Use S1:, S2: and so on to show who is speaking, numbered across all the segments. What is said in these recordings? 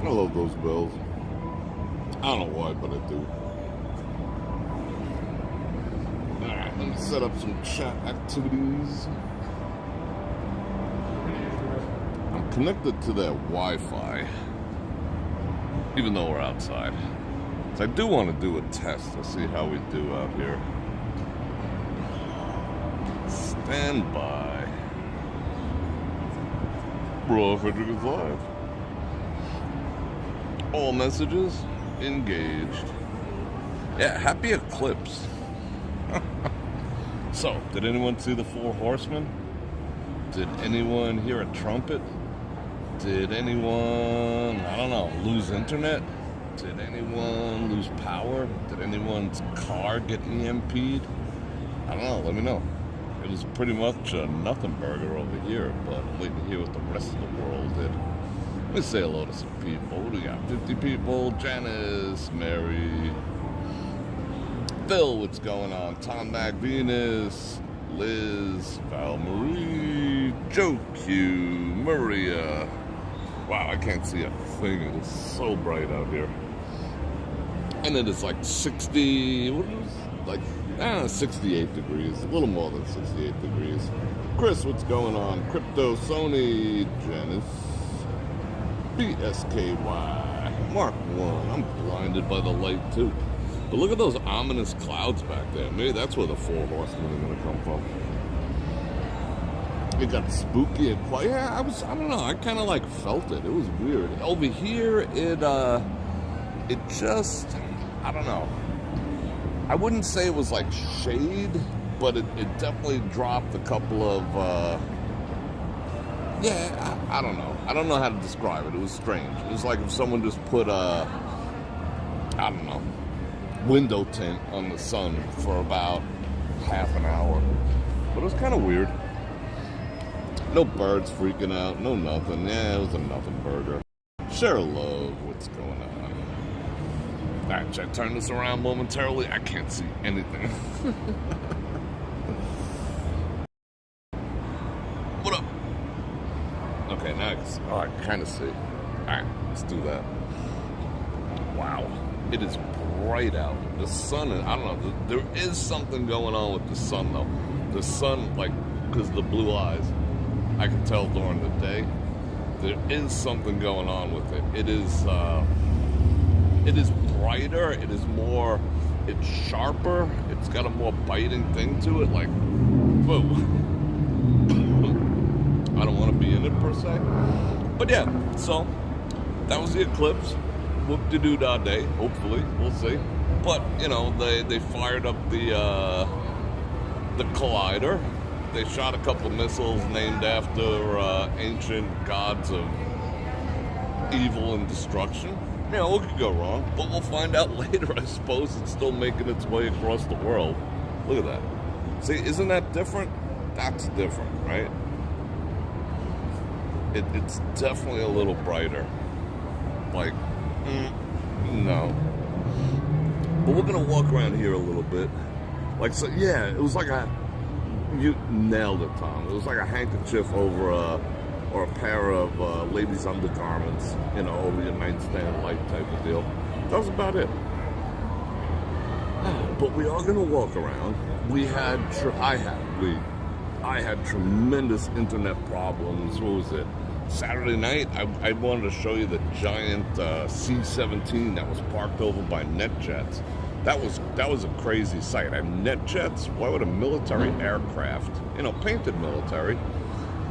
S1: I love those bells. I don't know why, but I do. Alright, let me set up some chat activities. I'm connected to that Wi-Fi, even though we're outside. So I do want to do a test to see how we do out here. Stand by. Bror Fredrik is live. All messages engaged. Yeah, happy Eclipse. So, did anyone see the Four Horsemen? Did anyone hear a trumpet? Did anyone, I don't know, lose internet? Did anyone lose power? Did anyone's car get EMP'd? I don't know, let me know. It was pretty much a nothing burger over here, but I'm waiting to hear what the rest of the world did. Let me say hello to some people. What do we got? 50 people. Janice, Mary, Phil, what's going on? Tom Mac, Venus, Liz, Val Marie, Joe Q, Maria. Wow, I can't see a thing. It is so bright out here. And then it's like 60, what is it? Like, 68 degrees. A little more than 68 degrees. Chris, what's going on? Crypto, Sony, Janice, BSKY, Mark 1. I'm blinded by the light too. But look at those ominous clouds back there. Maybe that's where the Four Horsemen are going to come from. It got spooky and quiet. Yeah, I don't know. I kind of like felt it. It was weird. Over here, it just, I don't know. I wouldn't say it was like shade, but it definitely dropped a couple of, I don't know. I don't know how to describe it. It was strange. It was like if someone just put a, I don't know, window tint on the sun for about half an hour. But it was kind of weird. No birds freaking out, no nothing. Yeah, it was a nothing burger. Share love, what's going on? Alright, should I turn this around momentarily? I can't see anything. What up? Okay, now I can kind of see. Alright, let's do that. Wow, it is bright out. The sun, I don't know, there is something going on with the sun though. The sun, like, because of the blue eyes, I can tell during the day, there is something going on with it. It is brighter, it is more, it's sharper, it's got a more biting thing to it, like, whoa. I don't want to be in it per se. But yeah, so, that was the Eclipse. Whoop-de-doo-dah day, hopefully, we'll see. But, you know, they fired up the Collider. They shot a couple of missiles named after ancient gods of evil and destruction. You know, what could go wrong? But we'll find out later, I suppose. It's still making its way across the world. Look at that. See, isn't that different? That's different, right? It's definitely a little brighter. Like, no. But we're going to walk around here a little bit. Like, so, yeah, it was like you nailed it, Tom. It was like a handkerchief over or a pair of ladies' undergarments, you know, over your nightstand light type of deal. That was about it. But we are going to walk around. I had tremendous internet problems. What was it? Saturday night, I wanted to show you the giant C-17 that was parked over by NetJets. That was a crazy sight. NetJets, why would a military aircraft, you know, painted military,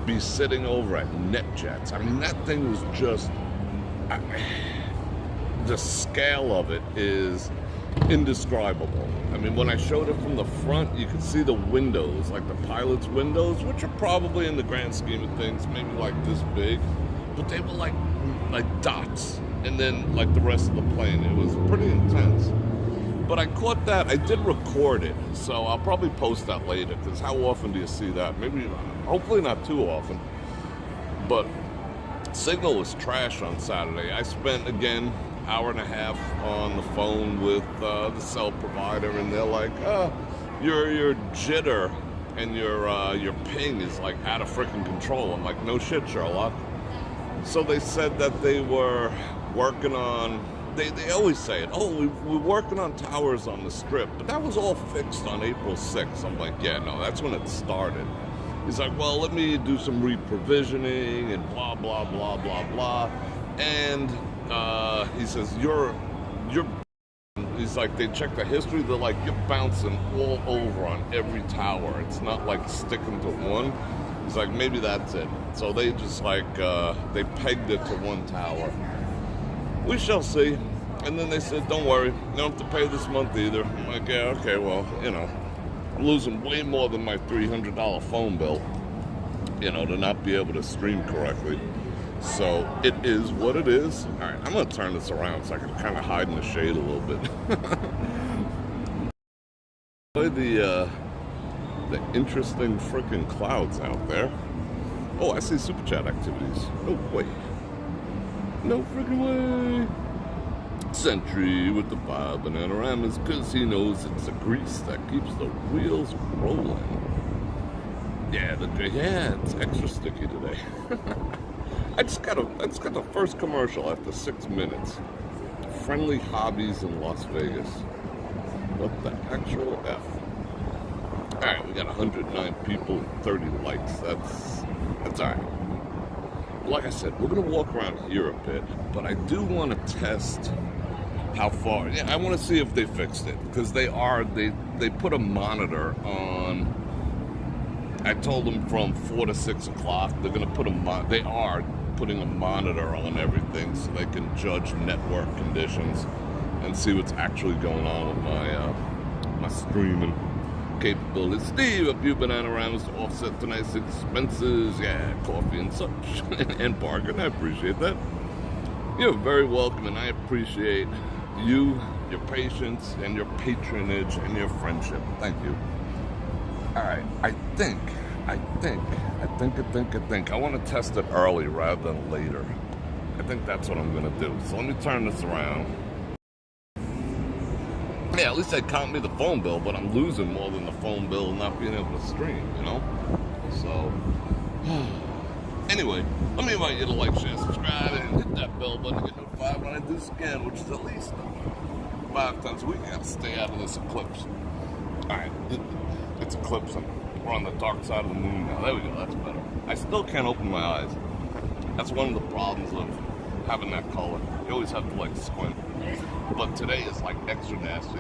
S1: be sitting over at NetJets? I mean, that thing was just, the scale of it is indescribable. I mean, when I showed it from the front, you could see the windows, like the pilot's windows, which are probably in the grand scheme of things, maybe like this big, but they were like dots, and then like the rest of the plane. It was pretty intense. But I caught that. I did record it, so I'll probably post that later, because how often do you see that? Maybe, hopefully not too often. But signal was trash on Saturday. I spent, again, hour and a half on the phone with the cell provider, and they're like, your jitter and your ping is like out of freaking control. I'm like, no shit, Sherlock. So they said that they were working on, they always say it, oh, we're working on towers on the Strip, but that was all fixed on April 6th. I'm like, yeah, no, that's when it started. He's like, well, let me do some re-provisioning and blah, blah, blah, blah, blah. And he says, he's like, they check the history, they're like, you're bouncing all over on every tower. It's not like sticking to one. He's like, maybe that's it. So they just like, they pegged it to one tower. We shall see. And then they said, don't worry, you don't have to pay this month either. I'm like, yeah, okay, well, you know, I'm losing way more than my $300 phone bill, you know, to not be able to stream correctly. So it is what it is. All right, I'm going to turn this around so I can kind of hide in the shade a little bit. the interesting freaking clouds out there. Oh, I see super chat activities. No way. No freaking way. Sentry with the 5 bananagramas because he knows it's the grease that keeps the wheels rolling. Yeah, it's extra sticky today. I just got the first commercial after 6 minutes. Friendly hobbies in Las Vegas. What the actual F? Alright, we got 109 people and 30 likes. That's alright. Like I said, we're gonna walk around here a bit, but I do want to test how far. Yeah, I want to see if they fixed it, because they put a monitor on. I told them from 4 to 6 o'clock they're gonna put they are putting a monitor on everything so they can judge network conditions and see what's actually going on with my streaming capabilities. Steve, a few bananagramas to offset tonight's expenses. Yeah, coffee and such. And bargain, I appreciate that. You're very welcome, and I appreciate you, your patience, and your patronage, and your friendship. Thank you. Alright, I think I want to test it early rather than later. I think that's what I'm going to do. So let me turn this around. Yeah, at least they count me the phone bill, but I'm losing more than the phone bill not being able to stream, you know? So, anyway, let me invite you to like, share, subscribe, and hit that bell button to get notified when I do this again, which is at least 5 times a week. I have to stay out of this eclipse. Alright, it's eclipsing. We're on the dark side of the moon now. There we go, that's better. I still can't open my eyes. That's one of the problems of having that color. You always have to like squint. But today is like extra nasty.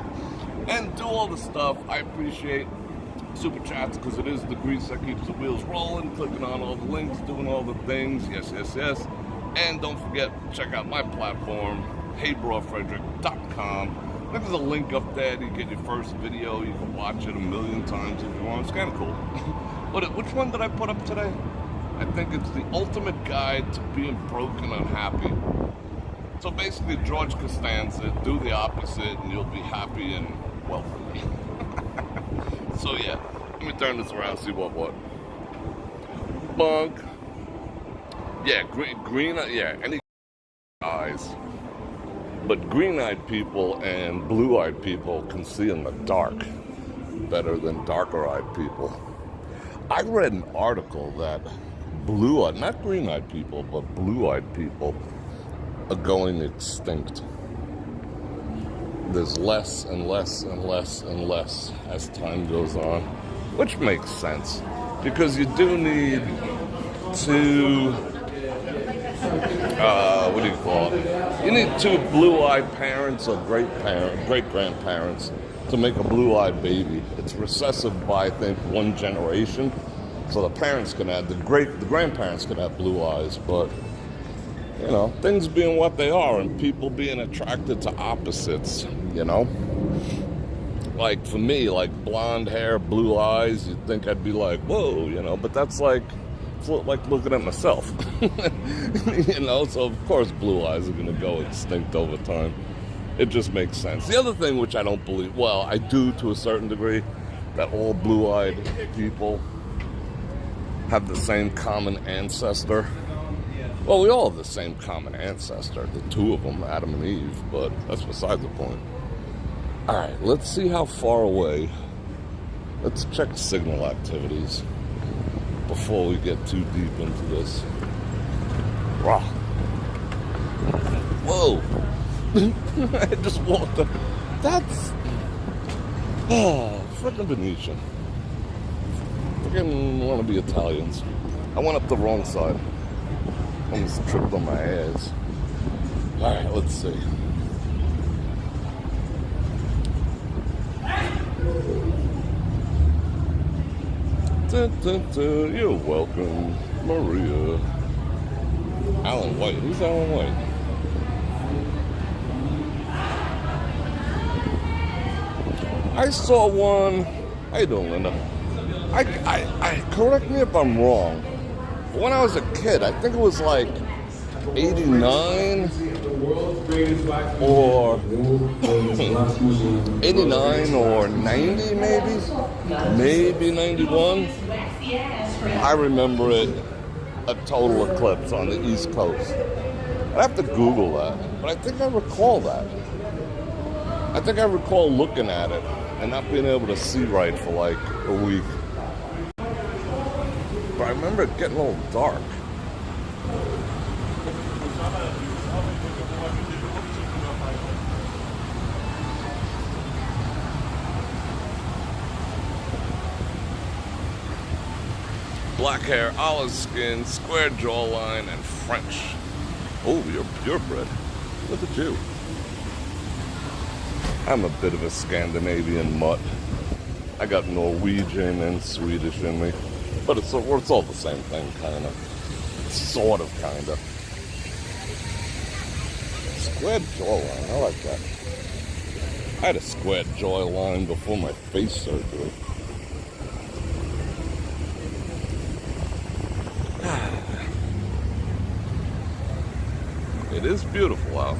S1: And do all the stuff. I appreciate super chats because it is the grease that keeps the wheels rolling. Clicking on all the links, doing all the things. Yes, yes, yes. And don't forget, check out my platform, brorfredrik.com. There's a link up there to get your first video. You can watch it 1,000,000 times if you want. It's kind of cool. Which one did I put up today? I think it's the ultimate guide to being broke and unhappy. So basically, George Costanza, do the opposite and you'll be happy and wealthy. So yeah, let me turn this around, see what. Bunk. Yeah, green, yeah, any eyes. But green-eyed people and blue-eyed people can see in the dark better than darker-eyed people. I read an article that blue-eyed, not green-eyed people, but blue-eyed people are going extinct. There's less and less and less and less as time goes on, which makes sense because you do need to, what do you call it? You need 2 blue-eyed parents or great-grandparents to make a blue-eyed baby. It's recessive by, I think, 1 generation. So the parents can have, the grandparents can have blue eyes, but, you know, things being what they are and people being attracted to opposites, you know? Like, for me, like, blonde hair, blue eyes, you'd think I'd be like, whoa, you know, but that's like looking at myself, you know? So, of course, blue eyes are going to go extinct over time. It just makes sense. The other thing which I don't believe, well, I do to a certain degree, that all blue-eyed people have the same common ancestor. Well, we all have the same common ancestor, the 2 of them, Adam and Eve, but that's beside the point. All right, let's see how far away. Let's check signal activities before we get too deep into this. Wow. Whoa. I just walked up. That's... Oh, freaking Venetian. Freaking want to be Italians. I went up the wrong side. Almost tripped on my ass. Alright, let's see. You're welcome, Maria. Alan White. Who's Alan White? I saw one. How you doing, Linda? I correct me if I'm wrong. But when I was a kid, I think it was like 89 or 89 or 90 maybe 91. I remember it a total eclipse on the East Coast. I have to Google that, but I think I recall that. I think I recall looking at it and not being able to see right for like a week. But I remember it getting a little dark. Black hair, olive skin, square jawline, and French. Oh, you're purebred. Look at you. I'm a bit of a Scandinavian mutt. I got Norwegian and Swedish in me. But it's all the same thing, kind of. Sort of, kind of. Squared jawline, I like that. I had a squared jawline before my face surgery. It is beautiful out.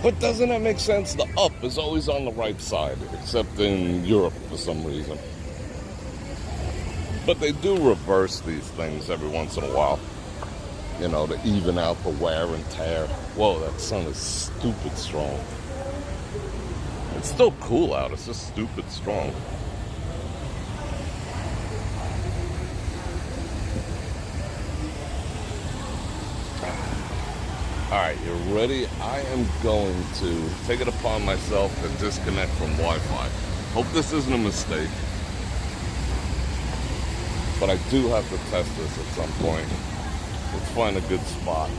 S1: But doesn't that make sense? The up is always on the right side, except in Europe for some reason. But they do reverse these things every once in a while. You know, to even out the wear and tear. Whoa, that sun is stupid strong. It's still cool out, it's just stupid strong. Alright, you ready? I am going to take it upon myself to disconnect from Wi-Fi. Hope this isn't a mistake. But I do have to test this at some point. Let's find a good spot.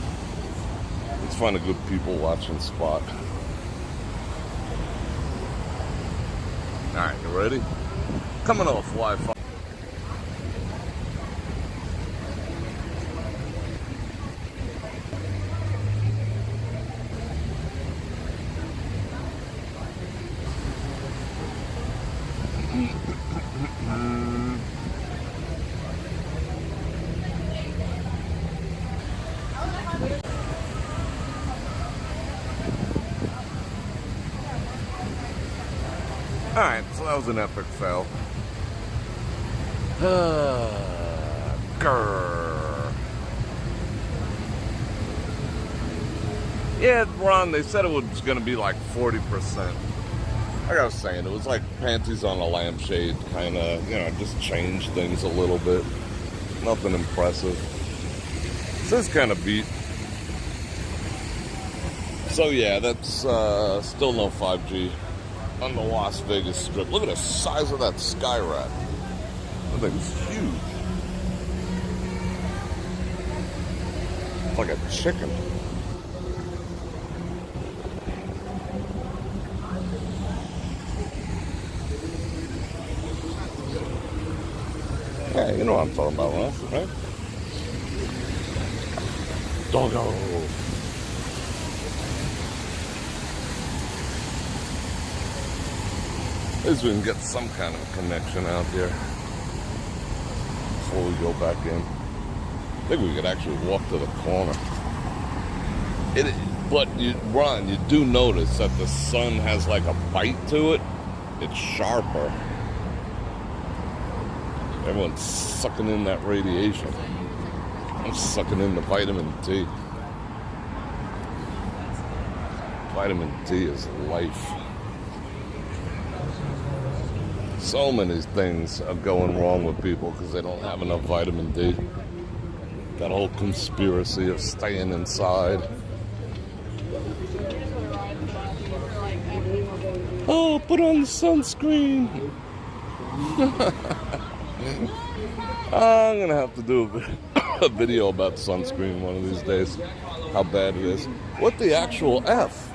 S1: Let's find a good people watching spot. Alright, you ready? Coming off Wi-Fi. Alright, so that was an epic fail. Grrr. Yeah, Ron, they said it was going to be like 40%. Like I was saying, it was like panties on a lampshade, kind of, just change things a little bit. Nothing impressive. This is kind of beat. So yeah, that's still no 5G on the Las Vegas Strip. Look at the size of that sky rat. That thing's huge. It's like a chicken. Yeah, you know what I'm talking about, right? Doggo. At least we can get some kind of a connection out here before we go back in. I think we could actually walk to the corner. But Ron, you do notice that the sun has like a bite to it. It's sharper. Everyone's sucking in that radiation. I'm sucking in the vitamin D. Vitamin D is life. So many things are going wrong with people because they don't have enough vitamin D. That whole conspiracy of staying inside, Oh, put on the sunscreen. I'm gonna have to do a video about sunscreen one of these days. How bad it is. What the actual F?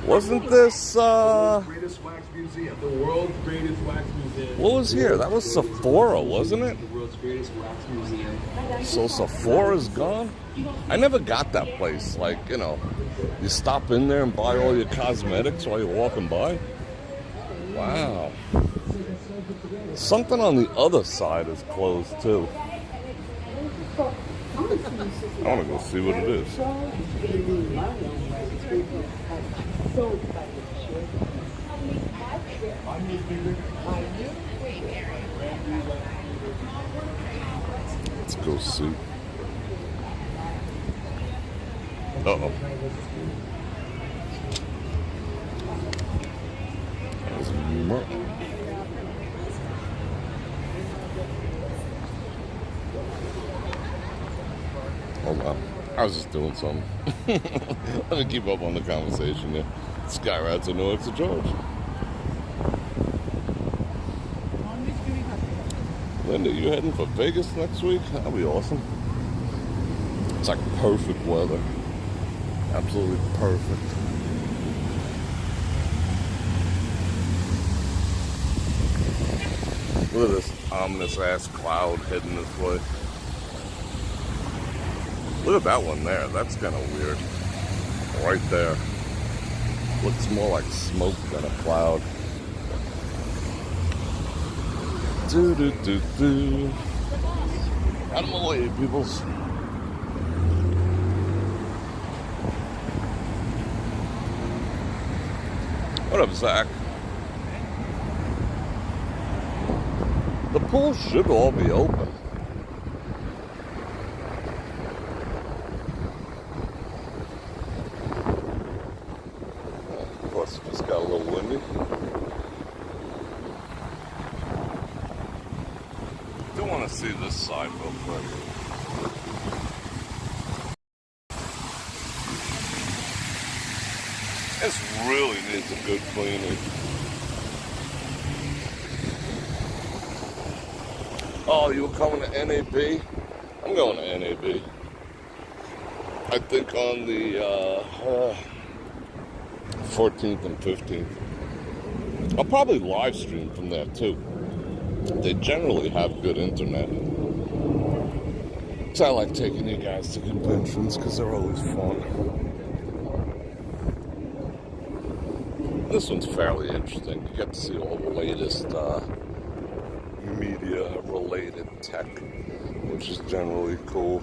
S1: Wasn't this
S2: Greatest wax museum. The world's greatest wax museum.
S1: what was here? That was Sephora, wasn't it?
S2: The world's greatest wax museum.
S1: So Sephora's gone? I never got that place. Like, you know, you stop in there and buy all your cosmetics while you're walking by. Wow. Something on the other side is closed too. I want to go see what it is. Let's go see. Uh-oh. There's more. Hold on. I was just doing something. Let me keep up on the conversation here. Sky Rides are no extra charge. Linda, you heading for Vegas next week? That'll be awesome. It's like perfect weather. Absolutely perfect. Look at this ominous ass cloud heading this way. Look at that one there. That's kind of weird. Right there. Looks more like smoke than a cloud. Do do do do. Out of my way, peoples. What up, Zach? The pool should all be open. Of course, it just got a little windy. Do want to see this side real quick. This really needs a good cleaning. Oh, you were coming to NAB? I'm going to NAB. I think on the 14th and 15th. I'll probably live stream from there too. They generally have good internet. So I like taking you guys to conventions because they're always fun. This one's fairly interesting. You get to see all the latest media-related tech, which is generally cool.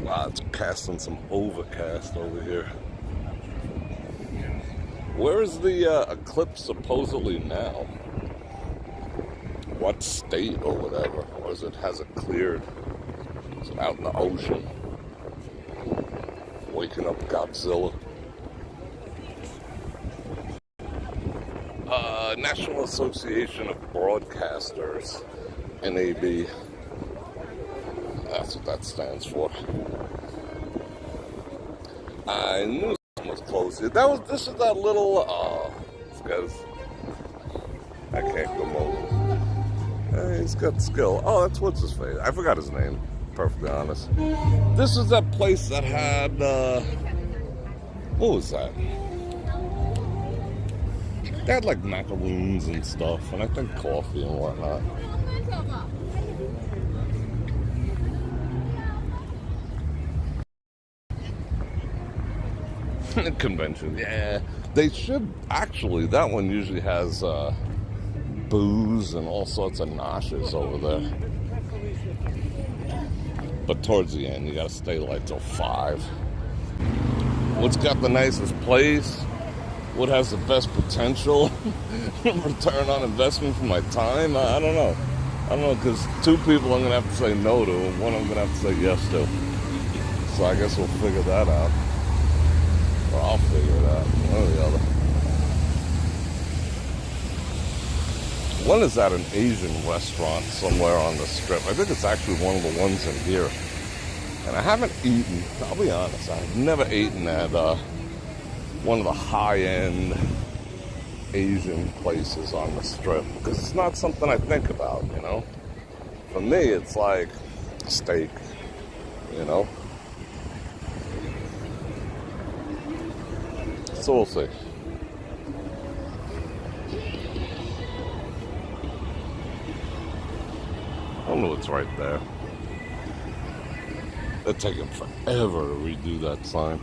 S1: Wow, it's casting some overcast over here. Where is the Eclipse supposedly now? What state or whatever? Or has it cleared? Is it out in the ocean? Waking up Godzilla. National Association of Broadcasters, NAB. That's what that stands for. I knew something was close here. This is that little, this guy's, I can't come over. He's got skill. Oh, that's what's his face. I forgot his name, perfectly honest. This is that place that had, what was that? They had like macaroons and stuff, and I think coffee and whatnot. Convention, yeah. They should, actually, that one usually has booze and all sorts of noshes over there. But towards the end, you gotta stay like till 5. What's got the nicest place? What has the best potential return on investment for my time? I don't know. I don't know, because 2 people I'm going to have to say no to, and 1 I'm going to have to say yes to. So I guess we'll figure that out. Or I'll figure it out, one or the other. One is at an Asian restaurant somewhere on the strip. I think it's actually one of the ones in here. And I haven't eaten, I'll be honest, I've never eaten at one of the high-end Asian places on the strip. Because it's not something I think about, you know? For me, it's like steak, you know? So we'll see. I don't know what's right there. They're taking forever to redo that sign.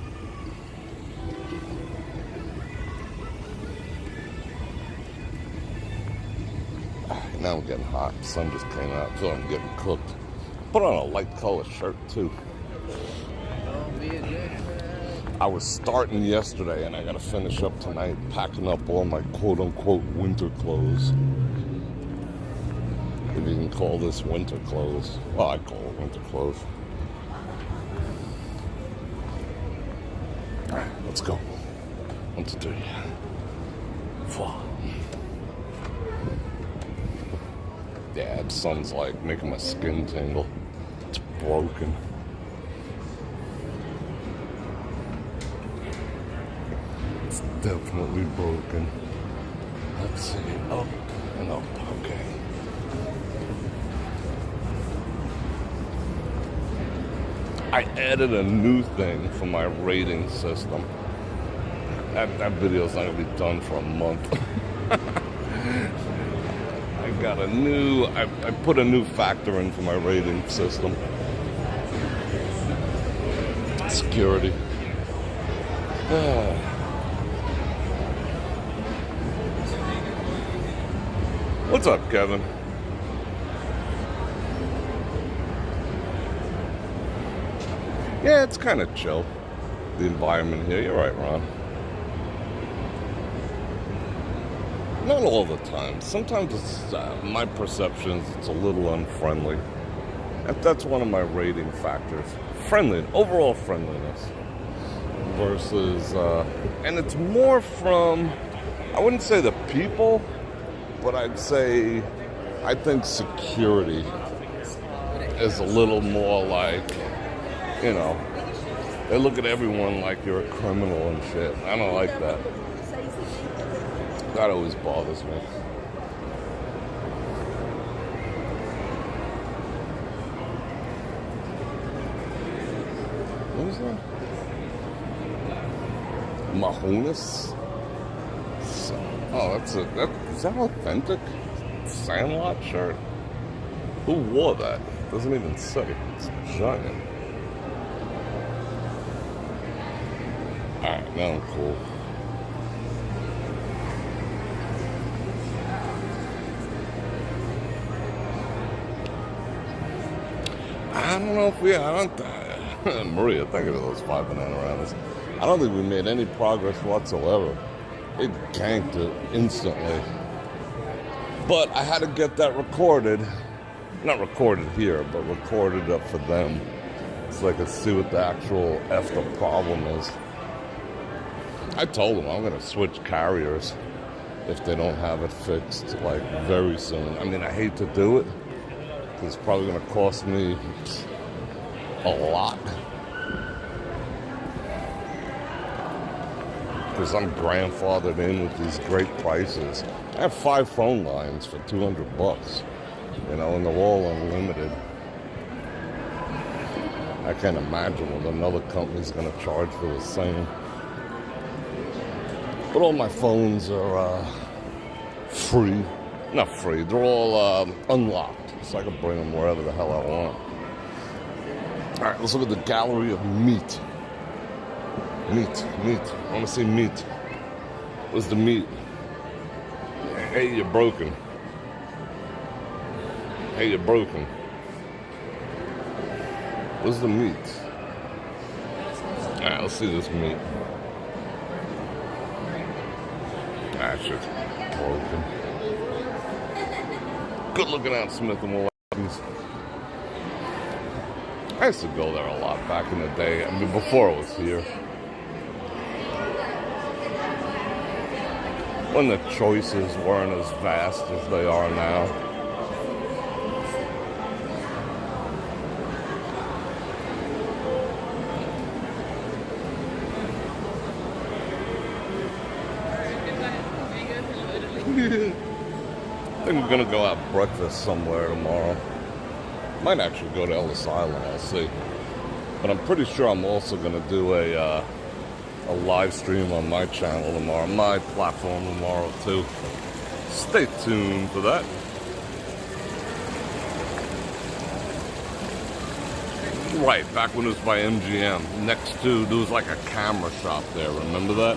S1: Now I'm getting hot. The sun just came out, so I'm getting cooked. Put on a light color shirt too. I was starting yesterday and I gotta finish up tonight packing up all my quote-unquote winter clothes. If you can call this winter clothes. Well, I call it winter clothes. Alright, let's go. 1, 2, 3. 4. Yeah, the sun's like making my skin tingle. It's broken. It's definitely broken. Let's see. Up and up. Okay. I added a new thing for my rating system. That video's not gonna be done for a month. I put a new factor in for my rating system. Security. What's up, Kevin? Yeah, it's kind of chill, the environment here. You're right, Ron. Not all the time. Sometimes it's my perceptions. It's a little unfriendly. That's one of my rating factors. Friendly, overall friendliness versus, and it's more from, I wouldn't say the people, but I'd say, I think security is a little more like, you know, they look at everyone like you're a criminal and shit. I don't like that. That always bothers me. What is that? Mahonis? Oh, is that authentic? Sandlot shirt? Who wore that? Doesn't even say. It's giant. Alright, now I'm cool. I don't know if Maria, thank you for those 5 banana rounds. I don't think we made any progress whatsoever. It ganked it instantly. But I had to get that recorded. Not recorded here, but recorded up for them. So I could see what the actual the problem is. I told them I'm going to switch carriers if they don't have it fixed, like, very soon. I mean, I hate to do it. It's probably going to cost me a lot. Because I'm grandfathered in with these great prices. I have 5 phone lines for $200, you know, and they're all unlimited. I can't imagine what another company's going to charge for the same. But all my phones are free. Not free, they're all unlocked. So I can bring them wherever the hell I want. Alright, let's look at the gallery of meat. Meat. I want to see meat. Where's the meat? Hey, you're broken. Where's the meat? Alright, let's see this meat. Ah, shit's broken. Good looking out, Smith & Wesson's. I used to go there a lot back in the day. I mean, before I was here. when the choices weren't as vast as they are now. I think we're gonna go have breakfast somewhere tomorrow. Might actually go to Ellis Island, I'll see. But I'm pretty sure I'm also gonna do a live stream on my channel tomorrow, my platform tomorrow too. Stay tuned for that. Right, back when it was by MGM, next to, there was like a camera shop there, remember that?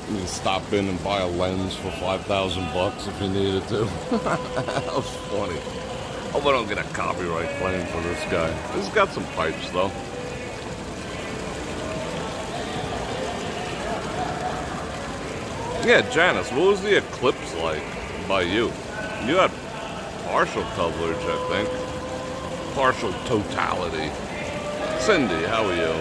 S1: You can stop in and buy a lens for $5,000 if you needed to. That was funny. Hope I don't get a copyright claim for this guy. He's got some pipes though. Yeah, Janice, what was the Eclipse like by you? You had partial coverage, I think. Partial totality. Cindy, how are you?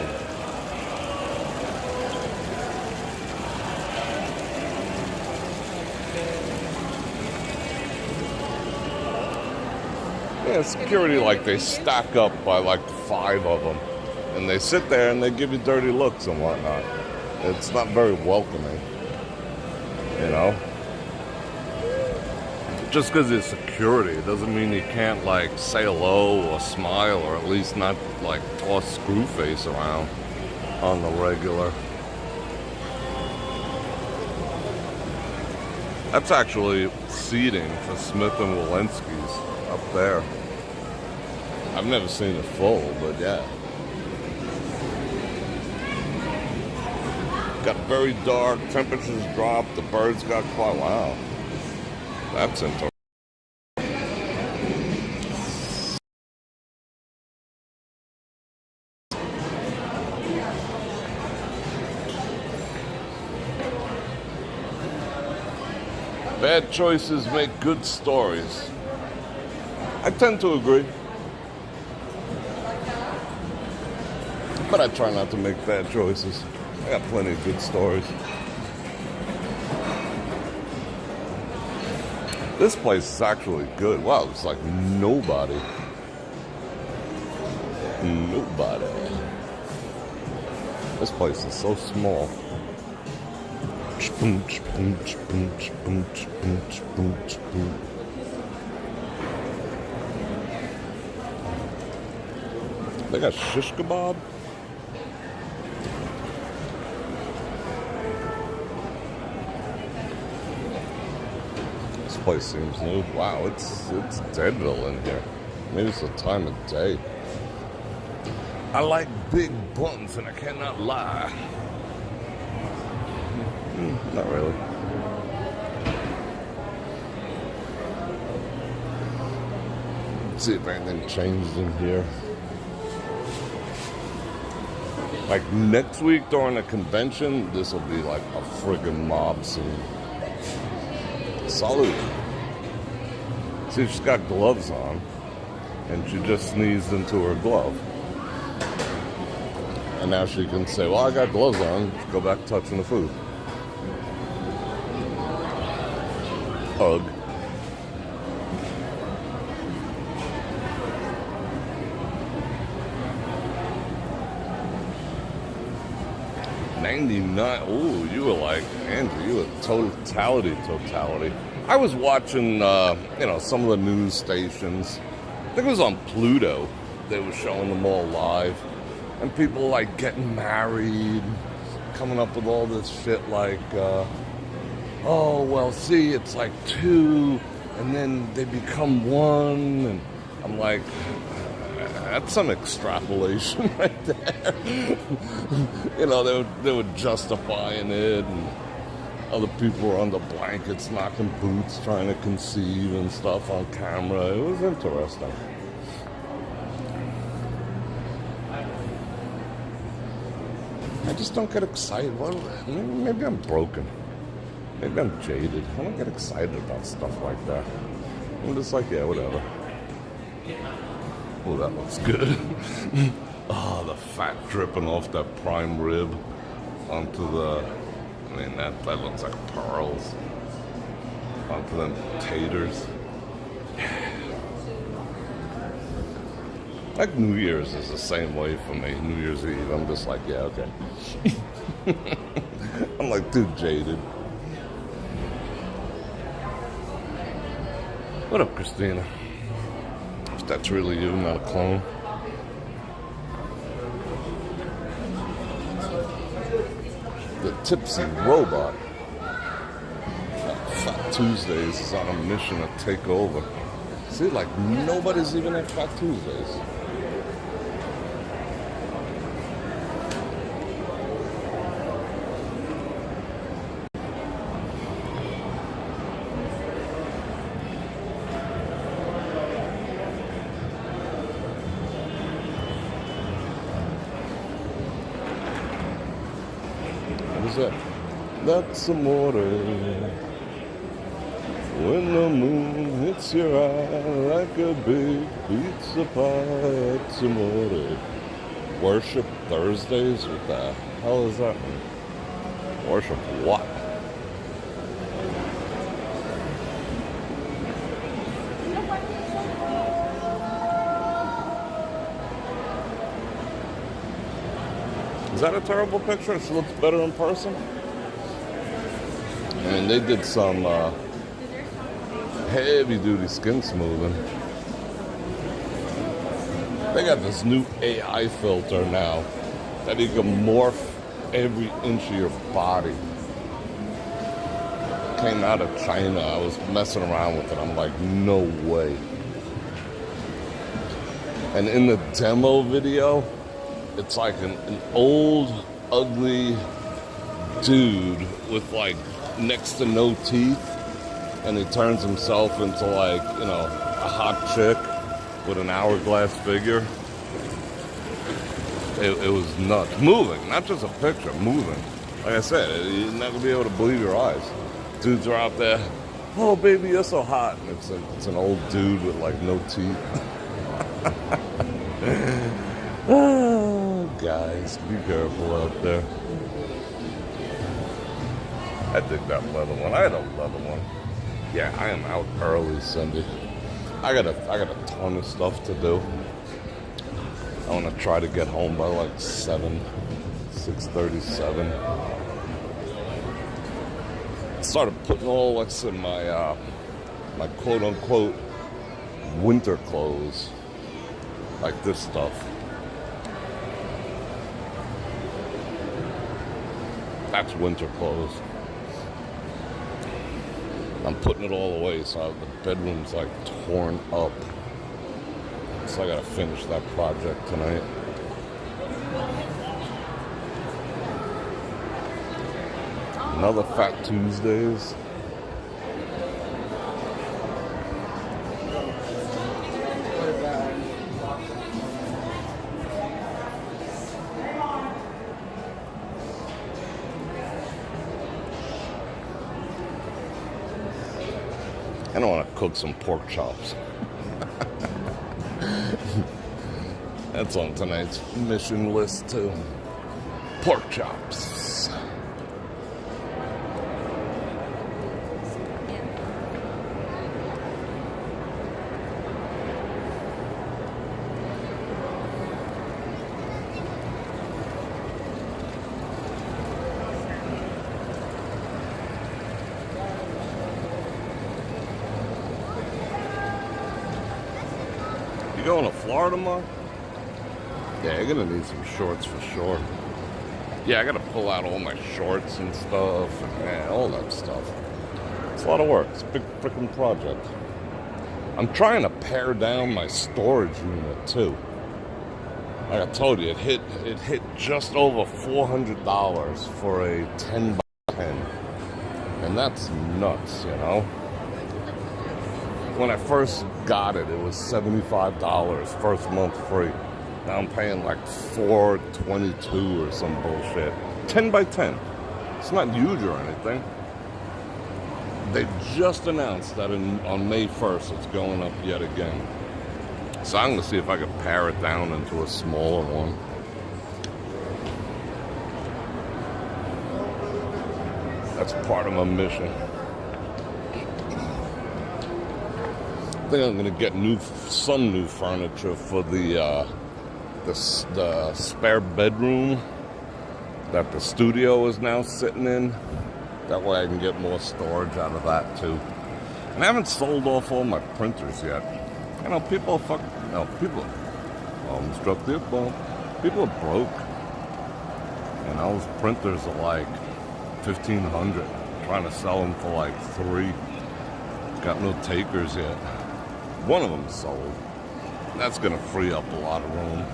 S1: Yeah, security, like, they stack up by like 5 of them. And they sit there and they give you dirty looks and whatnot. It's not very welcoming. You know? Just because it's security doesn't mean you can't, like, say hello or smile or at least not, like, toss screw face around on the regular. That's actually seating for Smith and Walensky's up there. I've never seen it full, but yeah. Got very dark, temperatures dropped, the birds got quiet. Wow. That's interesting. Bad choices make good stories. I tend to agree. But I try not to make bad choices. I got plenty of good stories. This place is actually good. Wow, it's like nobody. Nobody. This place is so small. They got shish kebab. This place seems new. Wow, it's Deadville in here. Maybe it's the time of day. I like big buns and I cannot lie. Not really. Let's see if anything changed in here. Like next week during the convention, this will be like a friggin' mob scene. Salute. See, she's got gloves on, and she just sneezed into her glove. And now she can say, well, I got gloves on, go back touching the food. Hug. $99. Ooh, you were like, Andrew, you were totality. I was watching, some of the news stations. I think it was on Pluto. They were showing them all live. And people like getting married, coming up with all this shit like, oh, well, see, it's like 2, and then they become 1. And I'm like, that's some extrapolation right there. They were justifying it, and other people were under blankets, knocking boots, trying to conceive and stuff on camera. It was interesting. I just don't get excited. Well, maybe I'm broken. Maybe I'm jaded. I don't get excited about stuff like that. I'm just like, yeah, whatever. Oh, that looks good. Oh, the fat dripping off that prime rib onto the mean, that looks like pearls onto them taters. Like New Year's is the same way for me. New Year's Eve, I'm just like, yeah, okay. I'm like too jaded. What up, Christina? If that's really you, not a clone. The tipsy robot. Fat Tuesdays is on a mission to take over. See, like nobody's even at Fat Tuesdays. What is that? That's amore. When the moon hits your eye like a big pizza pie, that's amore. Worship Thursdays? What the hell is that? Worship what? Is that a terrible picture? It looks better in person. And they did some heavy-duty skin smoothing. They got this new AI filter now that you can morph every inch of your body. Came out of China. I was messing around with it. I'm like, no way. And in the demo video, it's like an old, ugly dude with like next to no teeth, and he turns himself into like, you know, a hot chick with an hourglass figure. It was nuts. Moving, not just a picture, moving. Like I said, you're not gonna be able to believe your eyes. Dudes are out there, oh baby, you're so hot. And it's an old dude with like no teeth. Oh, guys, be careful out there. I dig that leather one. I had a leather one. Yeah, I am out early Sunday. I got a ton of stuff to do. I want to try to get home by like 6:37. Started putting all what's in my my quote unquote winter clothes, like this stuff. That's winter clothes. I'm putting it all away, so the bedroom's like torn up. So I gotta finish that project tonight. Another Fat Tuesdays. I don't want to cook some pork chops. That's on tonight's mission list too. Pork chops. You going to Florida tomorrow? Yeah, you're gonna need some shorts for sure. Yeah, I gotta pull out all my shorts and stuff, and all that stuff. It's a lot of work. It's a big freaking project. I'm trying to pare down my storage unit too. Like I told you, it hit just over $400 for a 10x10, and that's nuts, you know. When I first got it, it was $75 first month free. Now I'm paying like $422 or some bullshit. 10x10. It's not huge or anything. They just announced that on May 1st it's going up yet again. So I'm going to see if I can pare it down into a smaller one. That's part of my mission. I think I'm gonna get some new furniture for the spare bedroom that the studio is now sitting in. That way I can get more storage out of that too. And I haven't sold off all my printers yet. You know, people almost dropped the ball. People are broke. And those printers are like $1,500. Trying to sell them for like $3. Got no takers yet. One of them sold. That's gonna free up a lot of room.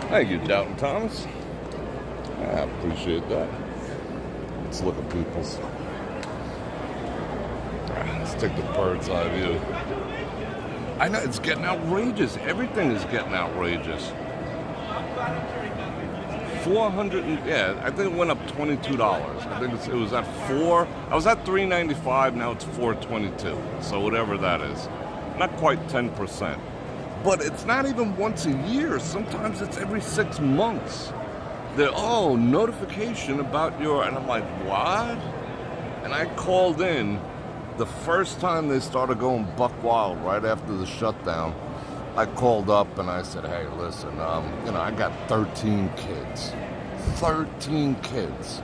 S1: Thank you, Doubting Thomas. I appreciate that. Let's look at people's. Let's take the bird's eye view. I know, it's getting outrageous. Everything is getting outrageous. 400, yeah, I think it went up $22. I think it was at 4. I was at $3.95, now it's $4.22. So whatever that is. Not quite 10%. But it's not even once a year. Sometimes it's every 6 months. Notification about your, and I'm like, what? And I called in the first time they started going buck wild right after the shutdown. I called up and I said, hey, listen, I got 13 kids. 13 kids.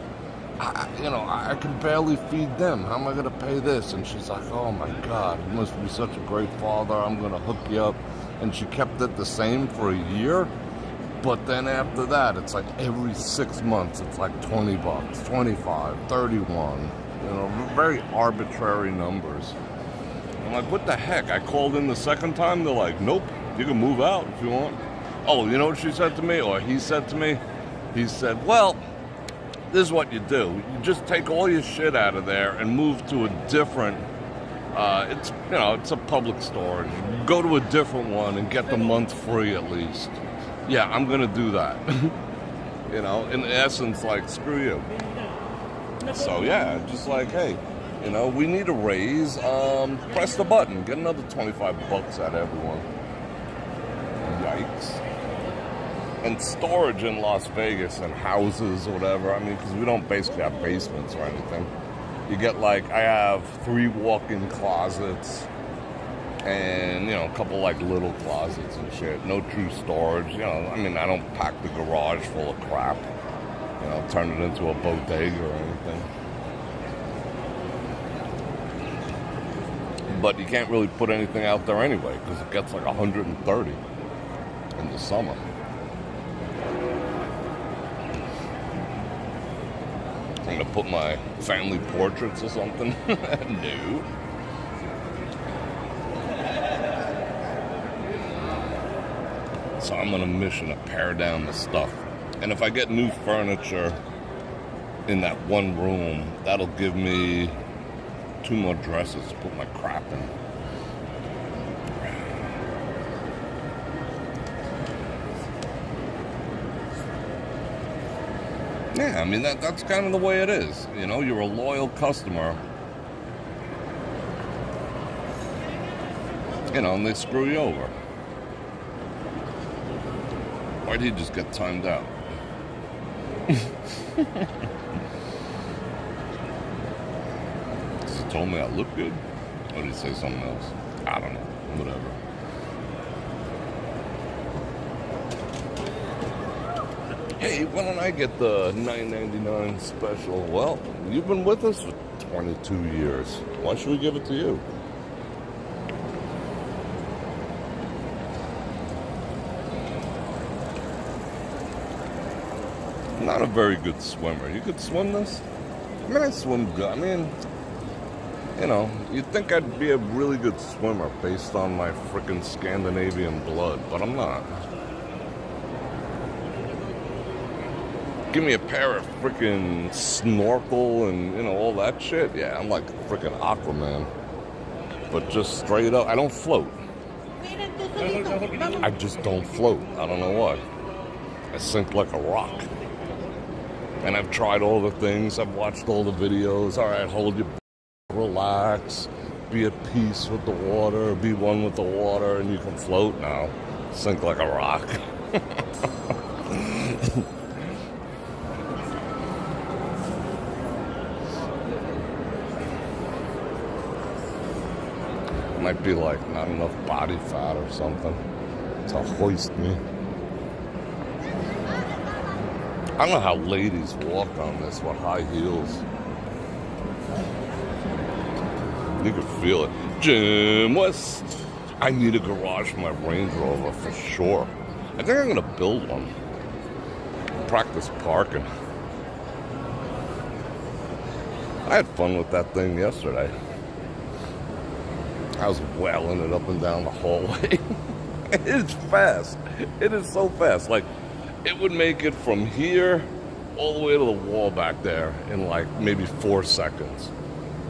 S1: I can barely feed them. How am I going to pay this? And she's like, oh my God, you must be such a great father. I'm going to hook you up. And she kept it the same for a year. But then after that, it's like every 6 months, it's like $20, 25, 31. Very arbitrary numbers. I'm like, what the heck? I called in the second time. They're like, nope, you can move out if you want. Oh, you know what she said to me? Or he said to me? He said, well, this is what you do. You just take all your shit out of there and move to a different, it's a public storage. Go to a different one and get the month free at least. Yeah, I'm going to do that. In essence, like, screw you. So, yeah, just like, hey, we need a raise. Press the button. Get another $25 out of everyone. Yikes. And storage in Las Vegas and houses or whatever. I mean, because we don't basically have basements or anything. You get like, I have 3 walk-in closets and, a couple like little closets and shit. No true storage. I don't pack the garage full of crap. Turn it into a bodega or anything. But you can't really put anything out there anyway because it gets like 130 in the summer. I'm gonna put my family portraits or something. No. So I'm on a mission to pare down the stuff. And if I get new furniture in that one room, that'll give me 2 more dresses to put my crap in. Yeah, I mean, that's kind of the way it is. You're a loyal customer. And they screw you over. Why did he just get timed out? He told me I look good. Or did he say something else? I don't know. Whatever. Hey, why don't I get the $9.99 special? Well, you've been with us for 22 years. Why should we give it to you? I'm not a very good swimmer. You could swim this? I mean, I swim good. I mean, you'd think I'd be a really good swimmer based on my frickin' Scandinavian blood, but I'm not. Give me a pair of frickin' snorkel and, all that shit. Yeah, I'm like frickin' Aquaman. But just straight up, I don't float. I just don't float. I don't know why. I sink like a rock. And I've tried all the things. I've watched all the videos. All right, hold your breath, relax, be at peace with the water, be one with the water, and you can float now. Sink like a rock. Might be like not enough body fat or something to hoist me. I don't know how ladies walk on this with high heels. You can feel it. Jim West. I need a garage for my Range Rover for sure. I think I'm gonna build one. Practice parking. I had fun with that thing yesterday. I was wailing it up and down the hallway. It's fast. It is so fast. Like, it would make it from here all the way to the wall back there in like maybe 4 seconds.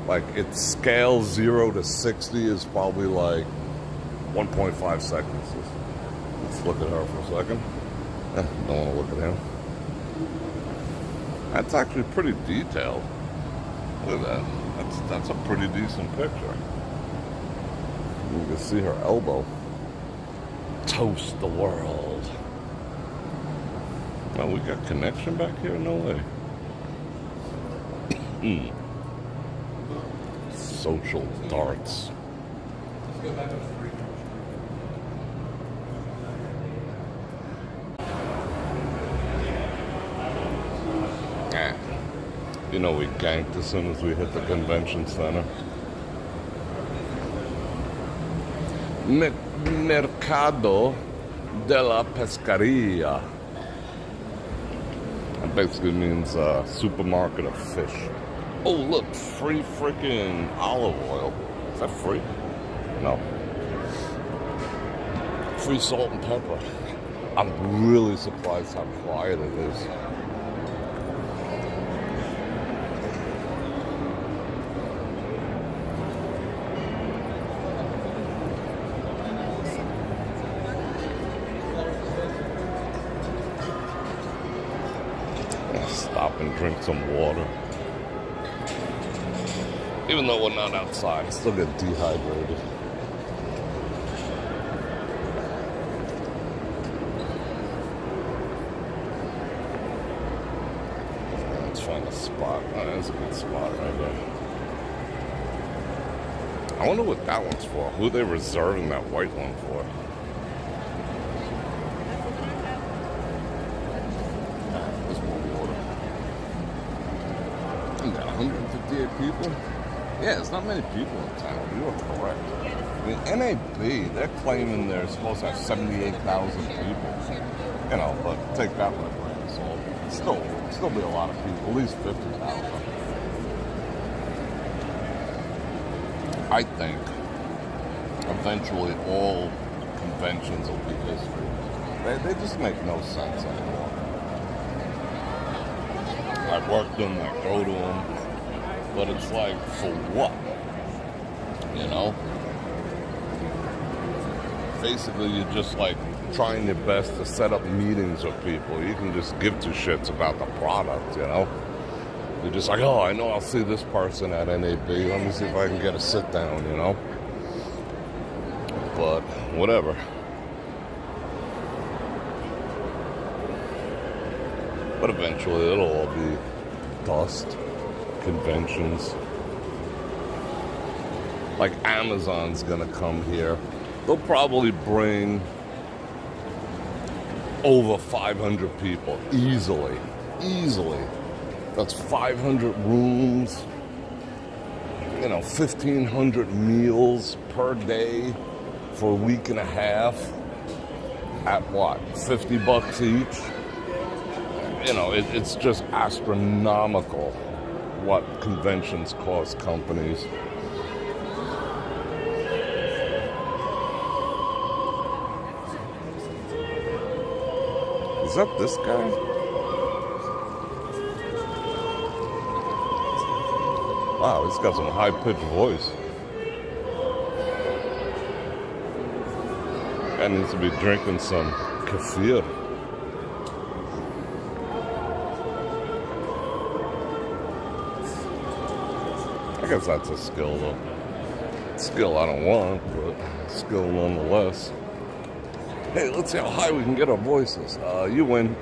S1: Like, its scale 0 to 60 is probably like 1.5 seconds. Let's look at her for a second. Don't want to look at him. That's actually pretty detailed. Look at that. That's a pretty decent picture. You can see her elbow. Toast the world. Oh, we got connection back here? No way. Social darts. You know, we ganked as soon as we hit the convention center. Mercado de la Pescaria. That basically means supermarket of fish. Oh, look, free freaking olive oil. Is that free? No. Free salt and pepper. I'm really surprised how quiet it is. Stop and drink some water. Even though we're not outside, I still get dehydrated. Let's find a spot. Oh, that's a good spot right there. I wonder what that one's for. Who are they reserving that white one for? We got 158 people. Yeah, there's not many people in town. You are correct. I mean, NAB, they're claiming they're supposed to have 78,000 people. You know, but take that with a grain of salt. Still be a lot of people, at least 50,000. I think eventually all conventions will be history. They just make no sense anymore. I work them, I go to them, but it's like, for what? You know? Basically, you're just like trying your best to set up meetings with people. You can just give two shits about the product, you know? You're just like, oh, I know I'll see this person at NAB. Let me see if I can get a sit down, you know? But whatever. But eventually it'll all be dust, conventions. Like Amazon's gonna come here. They'll probably bring over 500 people, easily. That's 500 rooms, you know, 1,500 meals per day for a week and a half at what, $50 each? You know, it's just astronomical what conventions cost companies. Is that this guy? Wow, he's got some high-pitched voice. Guy needs to be drinking some kefir. I guess that's a skill, though. Skill I don't want, but skill nonetheless. Hey, let's see how high we can get our voices. You win.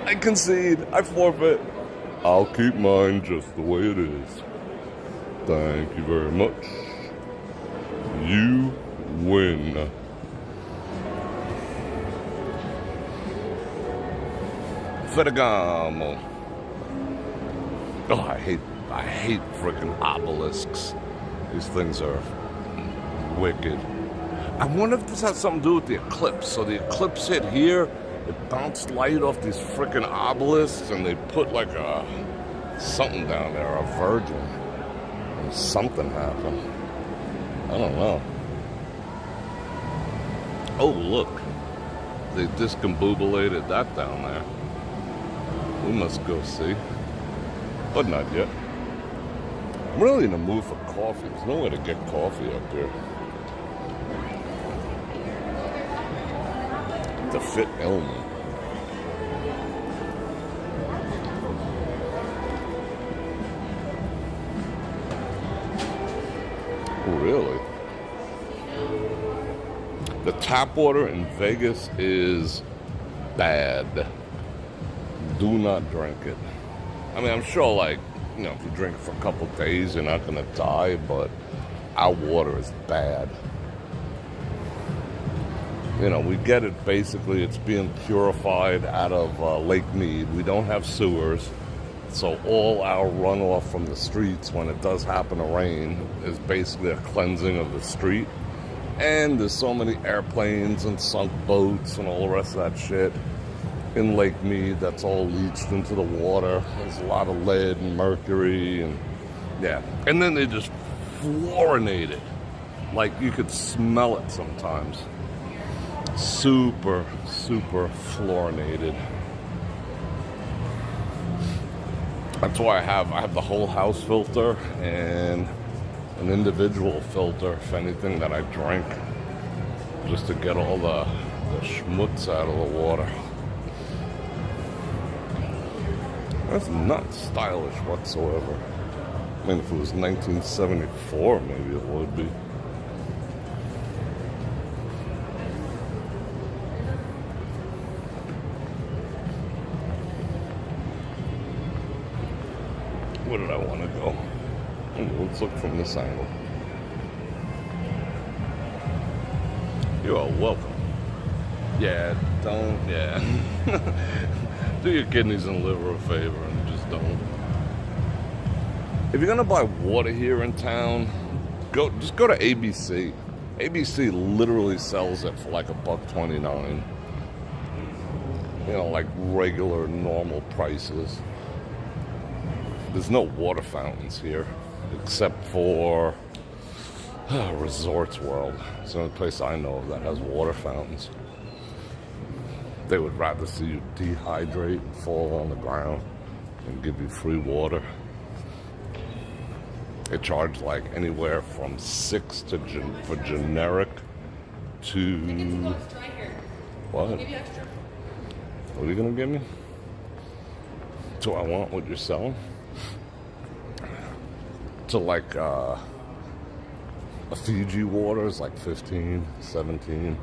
S1: I concede. I forfeit. I'll keep mine just the way it is. Thank you very much. You win. Ferragamo. Oh, I hate freaking obelisks. These things are wicked. I wonder if this has something to do with the eclipse. So the eclipse hit here, it bounced light off these freaking obelisks, and they put like something down there, a virgin. And something happened. I don't know. Oh, look. They discombobulated that down there. We must go see. But not yet. I'm really in the mood for coffee. There's nowhere to get coffee up here. To fit Elman. Oh, really? The tap water in Vegas is bad. Do not drink it. I mean, I'm sure, like, you know, if you drink it for a couple days, you're not going to die, but our water is bad. You know, we get it basically, it's being purified out of Lake Mead. We don't have sewers, so all our runoff from the streets, when it does happen to rain, is basically a cleansing of the street. And there's so many airplanes and sunk boats and all the rest of that shit in Lake Mead that's all leached into the water. There's a lot of lead and mercury and yeah. And then they just fluorinate it. Like you could smell it sometimes. Super, super fluorinated. That's why I have the whole house filter and an individual filter if anything that I drink, just to get all the schmutz out of the water. That's not stylish whatsoever. I mean, if it was 1974, maybe it would be. Where did I want to go? Let's look from this angle. You are welcome. Yeah, do your kidneys and liver a favor and just don't. If you're gonna buy water here in town, just go to ABC. ABC literally sells it for like $1.29. You know, like regular, normal prices. There's no water fountains here, except for Resorts World. It's the only place I know of that has water fountains. They would rather see you dehydrate and fall on the ground and give you free water. They charge like anywhere from $6 for generic to what? What are you gonna give me? Do I want what you're selling? To like a Fiji water is like 15, 17.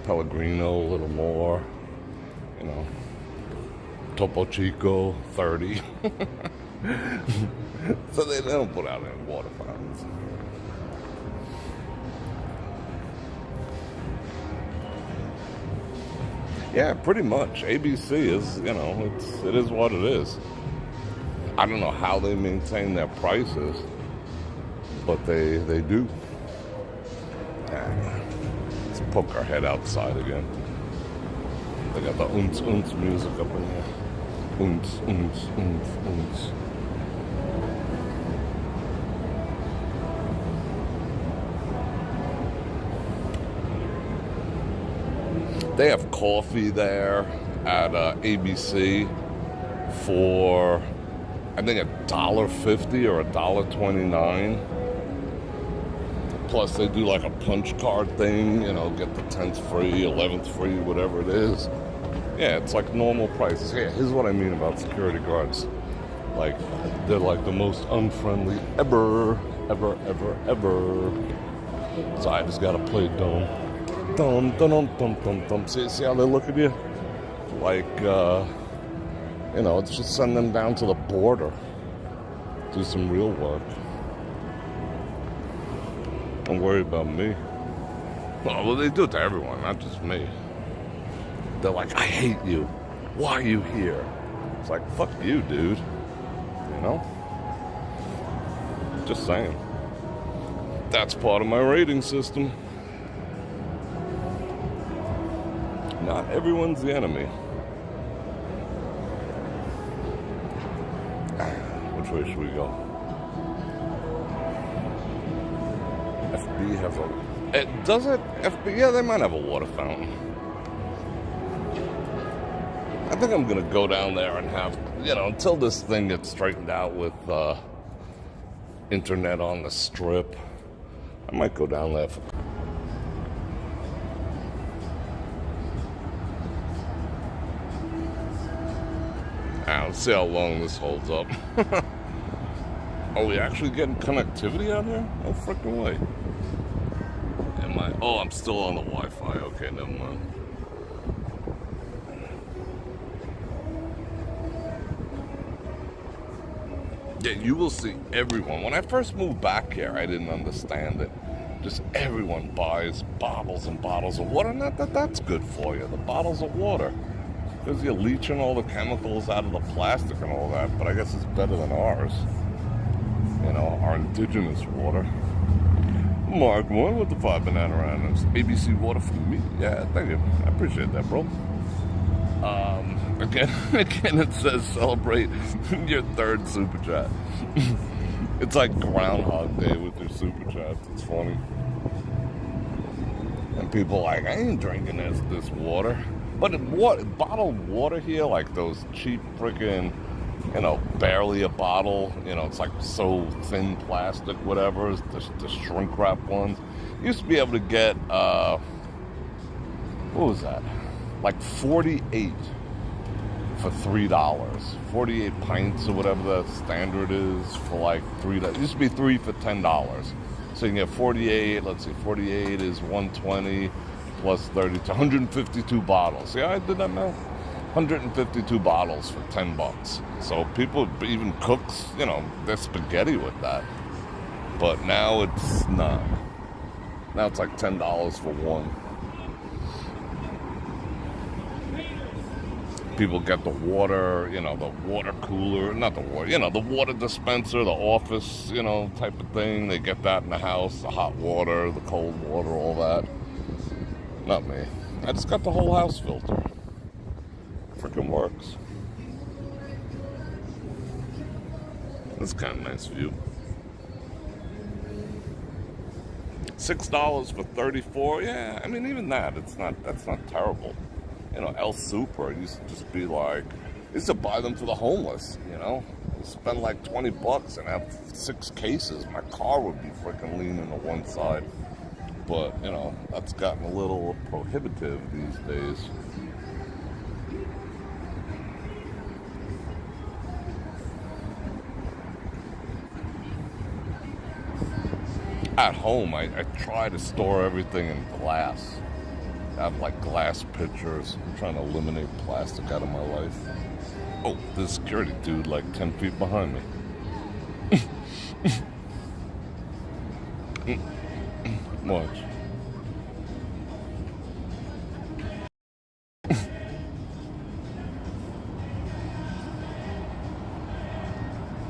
S1: Pellegrino a little more, you know. Topo Chico 30. So they don't put out any water fountains. Yeah, pretty much. ABC is, you know, it is what it is. I don't know how they maintain their prices, but they do. Let's poke our head outside again. They got the oons music up in here. Oons. They have coffee there at ABC for, I think, $1.50 or $1.29. Plus, they do like a punch card thing, you know, get the 10th free, 11th free, whatever it is. Yeah, it's like normal prices. Yeah, here's what I mean about security guards. Like, they're like the most unfriendly ever. So I just gotta play dumb. Dum, dum, dum, dum, dum, dum. See how they look at you? Like, it's just send them down to the border. Do some real work. Don't worry about me. Oh, well, they do it to everyone, not just me. They're like, I hate you. Why are you here? It's like, fuck you, dude. You know? Just saying. That's part of my rating system. Not everyone's the enemy. Which way should we go? FB has a... does it? FB? Yeah, they might have a water fountain. I think I'm going to go down there and have... until this thing gets straightened out with internet on the strip. I might go down there for... Let's see how long this holds up. Are we actually getting connectivity out here? No freaking way. Am I? Oh, I'm still on the Wi-Fi. Okay, never mind. Yeah, you will see everyone. When I first moved back here, I didn't understand it. Just everyone buys bottles and bottles of water. Not that that's good for you. The bottles of water. Because you're leaching all the chemicals out of the plastic and all that, but I guess it's better than ours. Our indigenous water. Mark 1 with the 5 banana randoms. ABC water for me. Yeah, thank you. I appreciate that, bro. Again, it says celebrate your 3rd super chat. It's like Groundhog Day with your super chats. It's funny. And people are like, I ain't drinking this water. But bottled water here, like those cheap freaking, barely a bottle, it's like so thin plastic, whatever, the shrink wrap ones. You used to be able to get, what was that? Like 48 for $3. 48 pints or whatever the standard is for like $3. It used to be 3 for $10. So you can get 48, let's see, 48 is 120. Plus 30 to 152 bottles. See how I did that math? 152 bottles for $10. So people, even cooks, their spaghetti with that. But now it's not. Now it's like $10 for one. People get the water, the water cooler, not the water, the water dispenser, the office, type of thing. They get that in the house, the hot water, the cold water, all that. Not me. I just got the whole house filter. Freaking works. That's kind of nice view. $6 for 34. Yeah, I mean even that's not terrible. El Super used to just be like, used to buy them for the homeless. You spend like $20 and have 6 cases. My car would be freaking leaning to one side. But, that's gotten a little prohibitive these days. At home, I try to store everything in glass. I have, like, glass pitchers. I'm trying to eliminate plastic out of my life. Oh, this security dude, like, 10 feet behind me. Watch.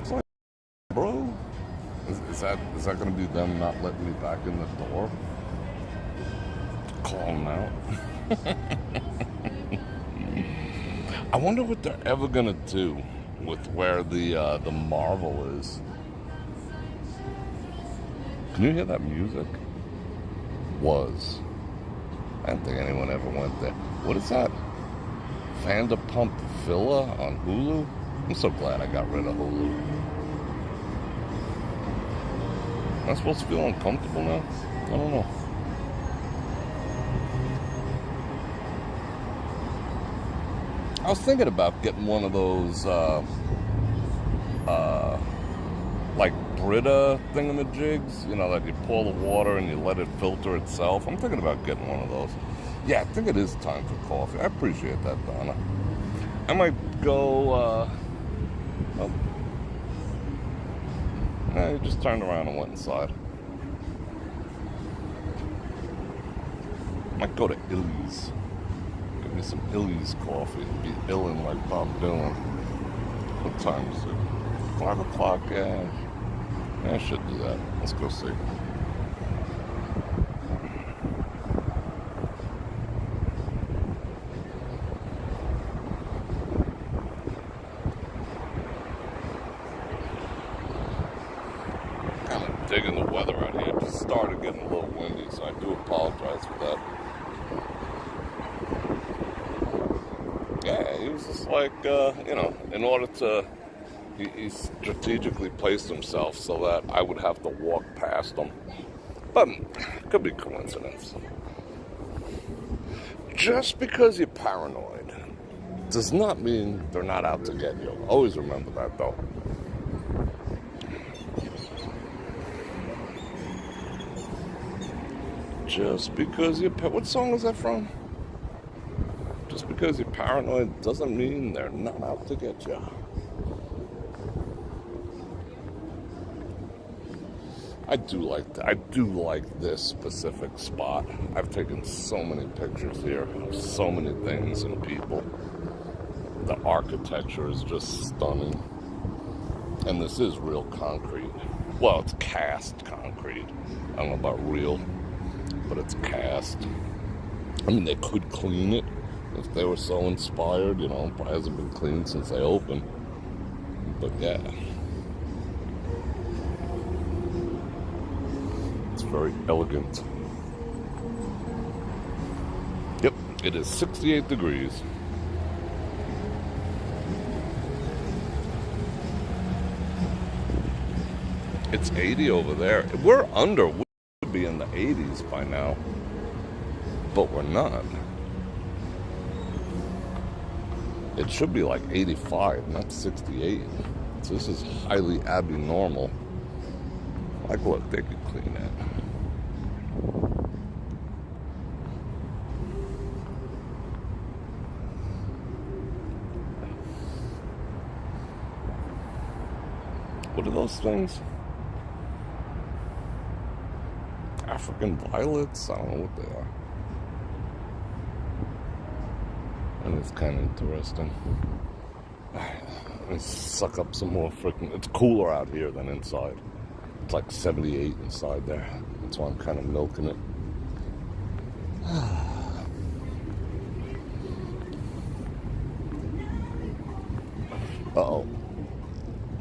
S1: It's like, bro, is that gonna be them not letting me back in the door? Call them out. I wonder what they're ever gonna do with where the Marvel is. Can you hear that music? Was. I don't think anyone ever went there. What is that? Vanderpump Villa on Hulu? I'm so glad I got rid of Hulu. Am I supposed to feel uncomfortable now? I don't know. I was thinking about getting one of those, like Brita thingamajigs, you know, that you pour the water and you let it filter itself. I'm thinking about getting one of those. Yeah, I think it is time for coffee. I appreciate that, Donna. I might go, you just turned around and went inside. Might go to Illy's. Get me some Illy's coffee. Be illin' like Bob Dylan. What time is it? 5 o'clock? Yeah, I should do that. Let's go see. Kind of digging the weather out here. It just started getting a little windy, so I do apologize for that. Yeah, he was just like, you know, in order to, he strategically placed himself so that I would have to walk past him. But it could be coincidence. Just because you're paranoid does not mean they're not out to get you. Always remember that, though. Just because you're, what song is that from? Just because you're paranoid doesn't mean they're not out to get you. I do like this specific spot. I've taken so many pictures here of so many things and people. The architecture is just stunning. And this is real concrete. Well, it's cast concrete. I don't know about real, but it's cast. I mean, they could clean it if they were so inspired, you know. Probably hasn't been cleaned since they opened. But yeah. It's very elegant. Yep, it is 68 degrees. It's 80 over there. We're under, we should be in the 80s by now. But we're not. It should be like 85, not 68. So this is highly abnormal. Like, look, they could clean that. What are those things? African violets? I don't know what they are. And it's kind of interesting. Let me suck up some more freaking... It's cooler out here than inside. It's like 78 inside there. That's why I'm kind of milking it. Uh-oh.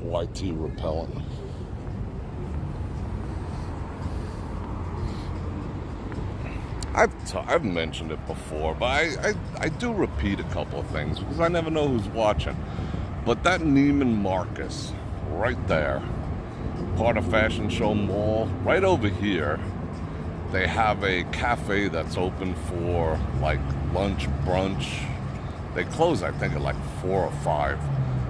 S1: YT repellent. I've mentioned it before, but I do repeat a couple of things because I never know who's watching. But that Neiman Marcus right there, part of Fashion Show Mall, right over here, they have a cafe that's open for like lunch, brunch. They close, I think, at like 4 or 5.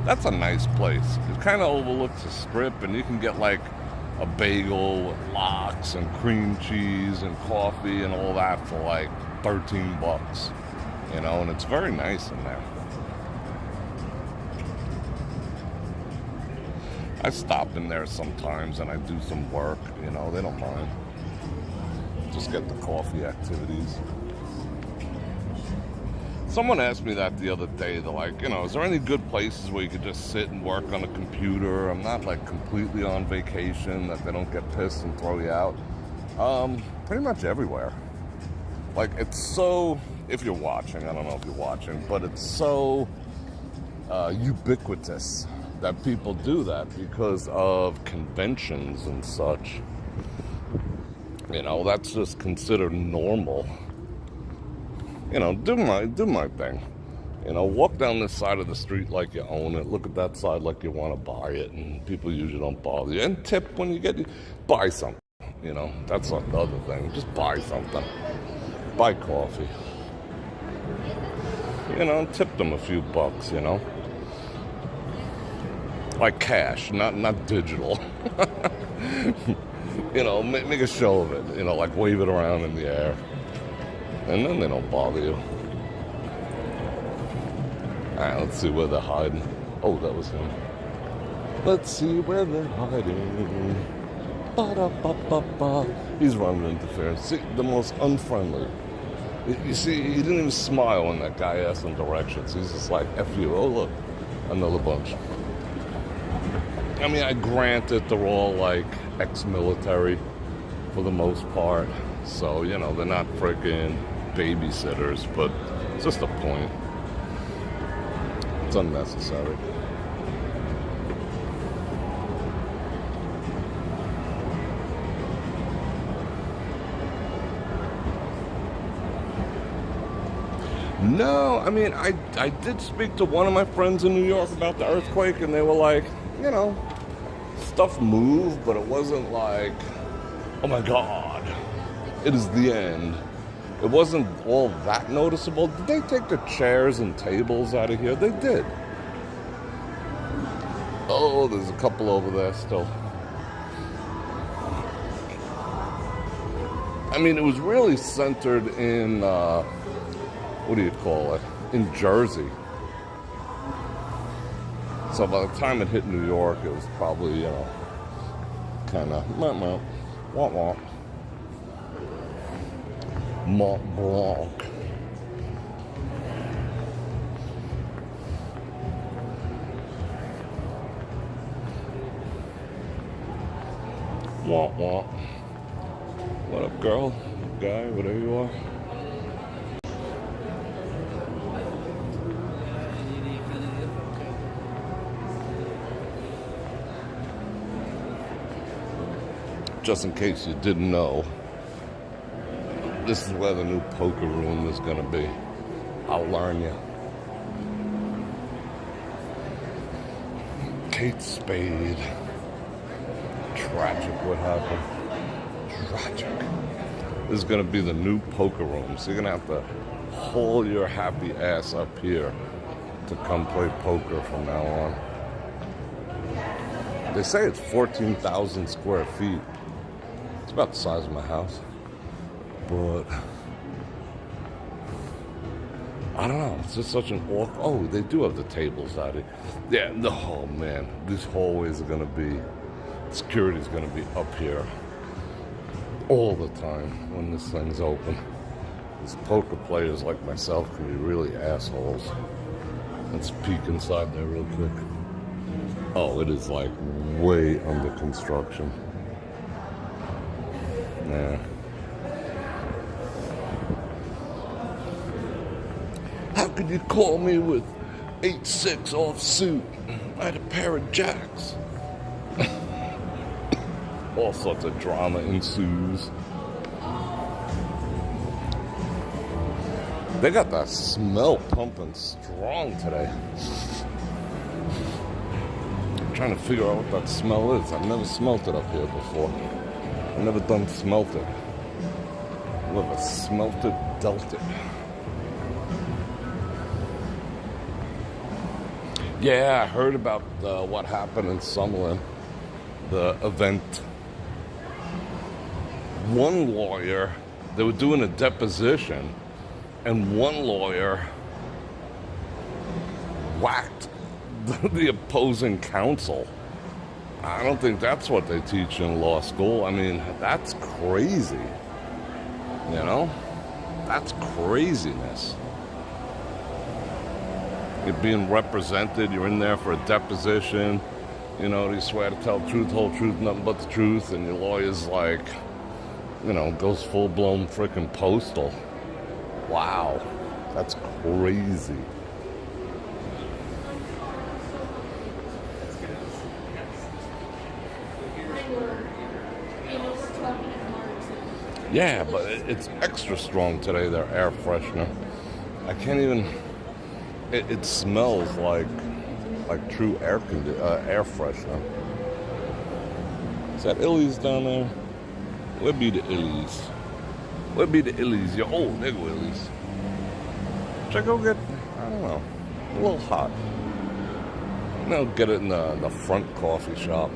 S1: That's a nice place. It kind of overlooks the strip, and you can get like a bagel with lox and cream cheese and coffee and all that for like $13, you know, and it's very nice in there. I stop in there sometimes and I do some work, you know, they don't mind. Just get the coffee activities. Someone asked me that the other day. They're like, you know, is there any good places where you could just sit and work on a computer? I'm not like completely on vacation, that they don't get pissed and throw you out. Pretty much everywhere. Like, it's so, if you're watching, I don't know if you're watching, but it's so ubiquitous that people do that because of conventions and such. You know, that's just considered normal. You know, do my thing. You know, walk down this side of the street like you own it. Look at that side like you want to buy it. And people usually don't bother you. And tip when you buy something. You know, that's not the other thing. Just buy something. Buy coffee. You know, tip them a few bucks, you know. Like cash, not digital. You know, make a show of it. You know, like wave it around in the air. And then they don't bother you. Alright, let's see where they're hiding. Oh, that was him. Let's see where they're hiding. Ba-da-ba-ba-ba. He's running interference. See, the most unfriendly. You see, he didn't even smile when that guy asked him directions. He's just like, F you. Oh, look, another bunch. I mean, I grant it, they're all like ex-military for the most part. So, you know, they're not freaking babysitters, but it's just a point. It's unnecessary. No, I mean, I did speak to one of my friends in New York about the earthquake, and they were like, you know, stuff moved, but it wasn't like, oh my God, it is the end. It wasn't all that noticeable. Did they take the chairs and tables out of here? They did. Oh, there's a couple over there still. I mean, it was really centered in, what do you call it? In Jersey. So by the time it hit New York, it was probably, you know, kind of, womp womp. Mont Blanc. Womp womp. What up, girl? Guy, whatever you are. Just in case you didn't know, this is where the new poker room is going to be. I'll learn you. Kate Spade. Tragic what happened. Tragic. This is going to be the new poker room. So you're going to have to haul your happy ass up here to come play poker from now on. They say it's 14,000 square feet. It's about the size of my house. But I don't know. It's just such an awkward. Oh, they do have the tables out here. Yeah. No, oh man, these hallways are gonna be. Security's gonna be up here all the time when this thing's open. These poker players like myself can be really assholes. Let's peek inside there real quick. Oh, it is like way under construction. Yeah. How could you call me with 8-6 off suit? I had a pair of jacks. All sorts of drama ensues. They got that smell pumping strong today. I'm trying to figure out what that smell is. I've never smelt it up here before. I've never done smelted. Never smelted, dealt it. Yeah, I heard about what happened in Summerlin, the event. One lawyer, they were doing a deposition, and one lawyer whacked the opposing counsel. I don't think that's what they teach in law school. I mean, that's crazy. You know? That's craziness. You're being represented, you're in there for a deposition, you know, you swear to tell the truth, whole truth, nothing but the truth, and your lawyer's like, you know, goes full-blown freaking postal. Wow. That's crazy. Yeah, but it's extra strong today, their air freshener. I can't even... It smells like true air freshener. Is that Illy's down there? Where be the Illy's? Where be the Illy's? Your old nigga Illy's. Should I go get, I don't know, a little hot. No, get it in the front coffee shop.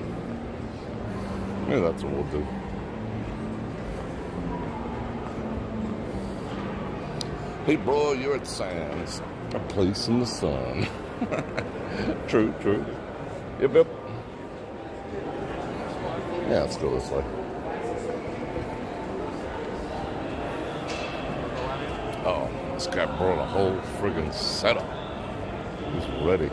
S1: Maybe that's what we'll do. Hey, bro, you're at Sam's, a place in the sun. True, true. Yep, yep. Yeah, let's go this way. Oh, this guy brought a whole friggin' setup. He's ready.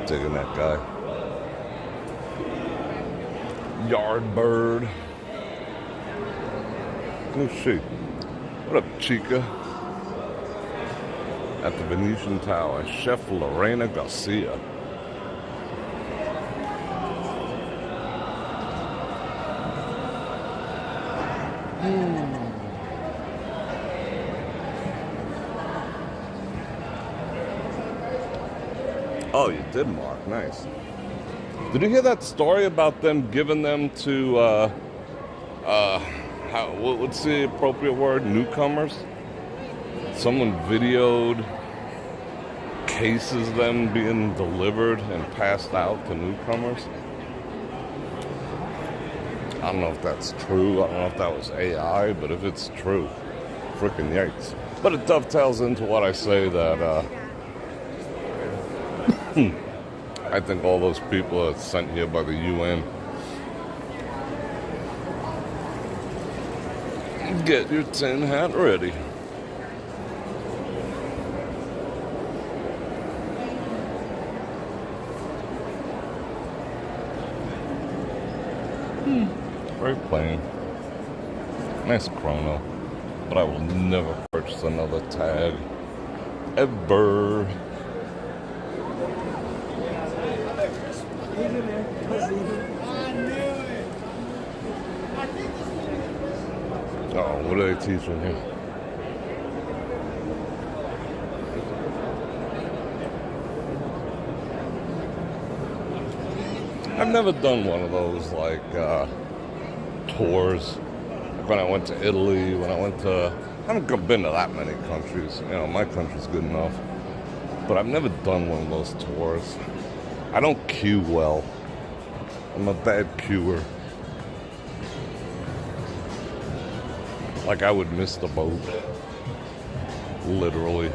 S1: Digging that guy. Yardbird. Oh shit. What up, Chica? At the Venetian Tower, Chef Lorena Garcia. Oh, you did, Mark. Nice. Did you hear that story about them giving them to, what's the appropriate word? Newcomers? Someone videoed cases of them being delivered and passed out to newcomers. I don't know if that's true. I don't know if that was AI, but if it's true, freaking yikes. But it dovetails into what I say that, I think all those people are sent here by the UN. Get your tin hat ready. Very plain. Nice chrono. But I will never purchase another tag. Ever. Oh, what are they teaching here? I've never done one of those, like, tours. Like when I went to Italy, I haven't been to that many countries. You know, my country's good enough. But I've never done one of those tours. I don't queue well. I'm a bad queuer. Like I would miss the boat. Literally.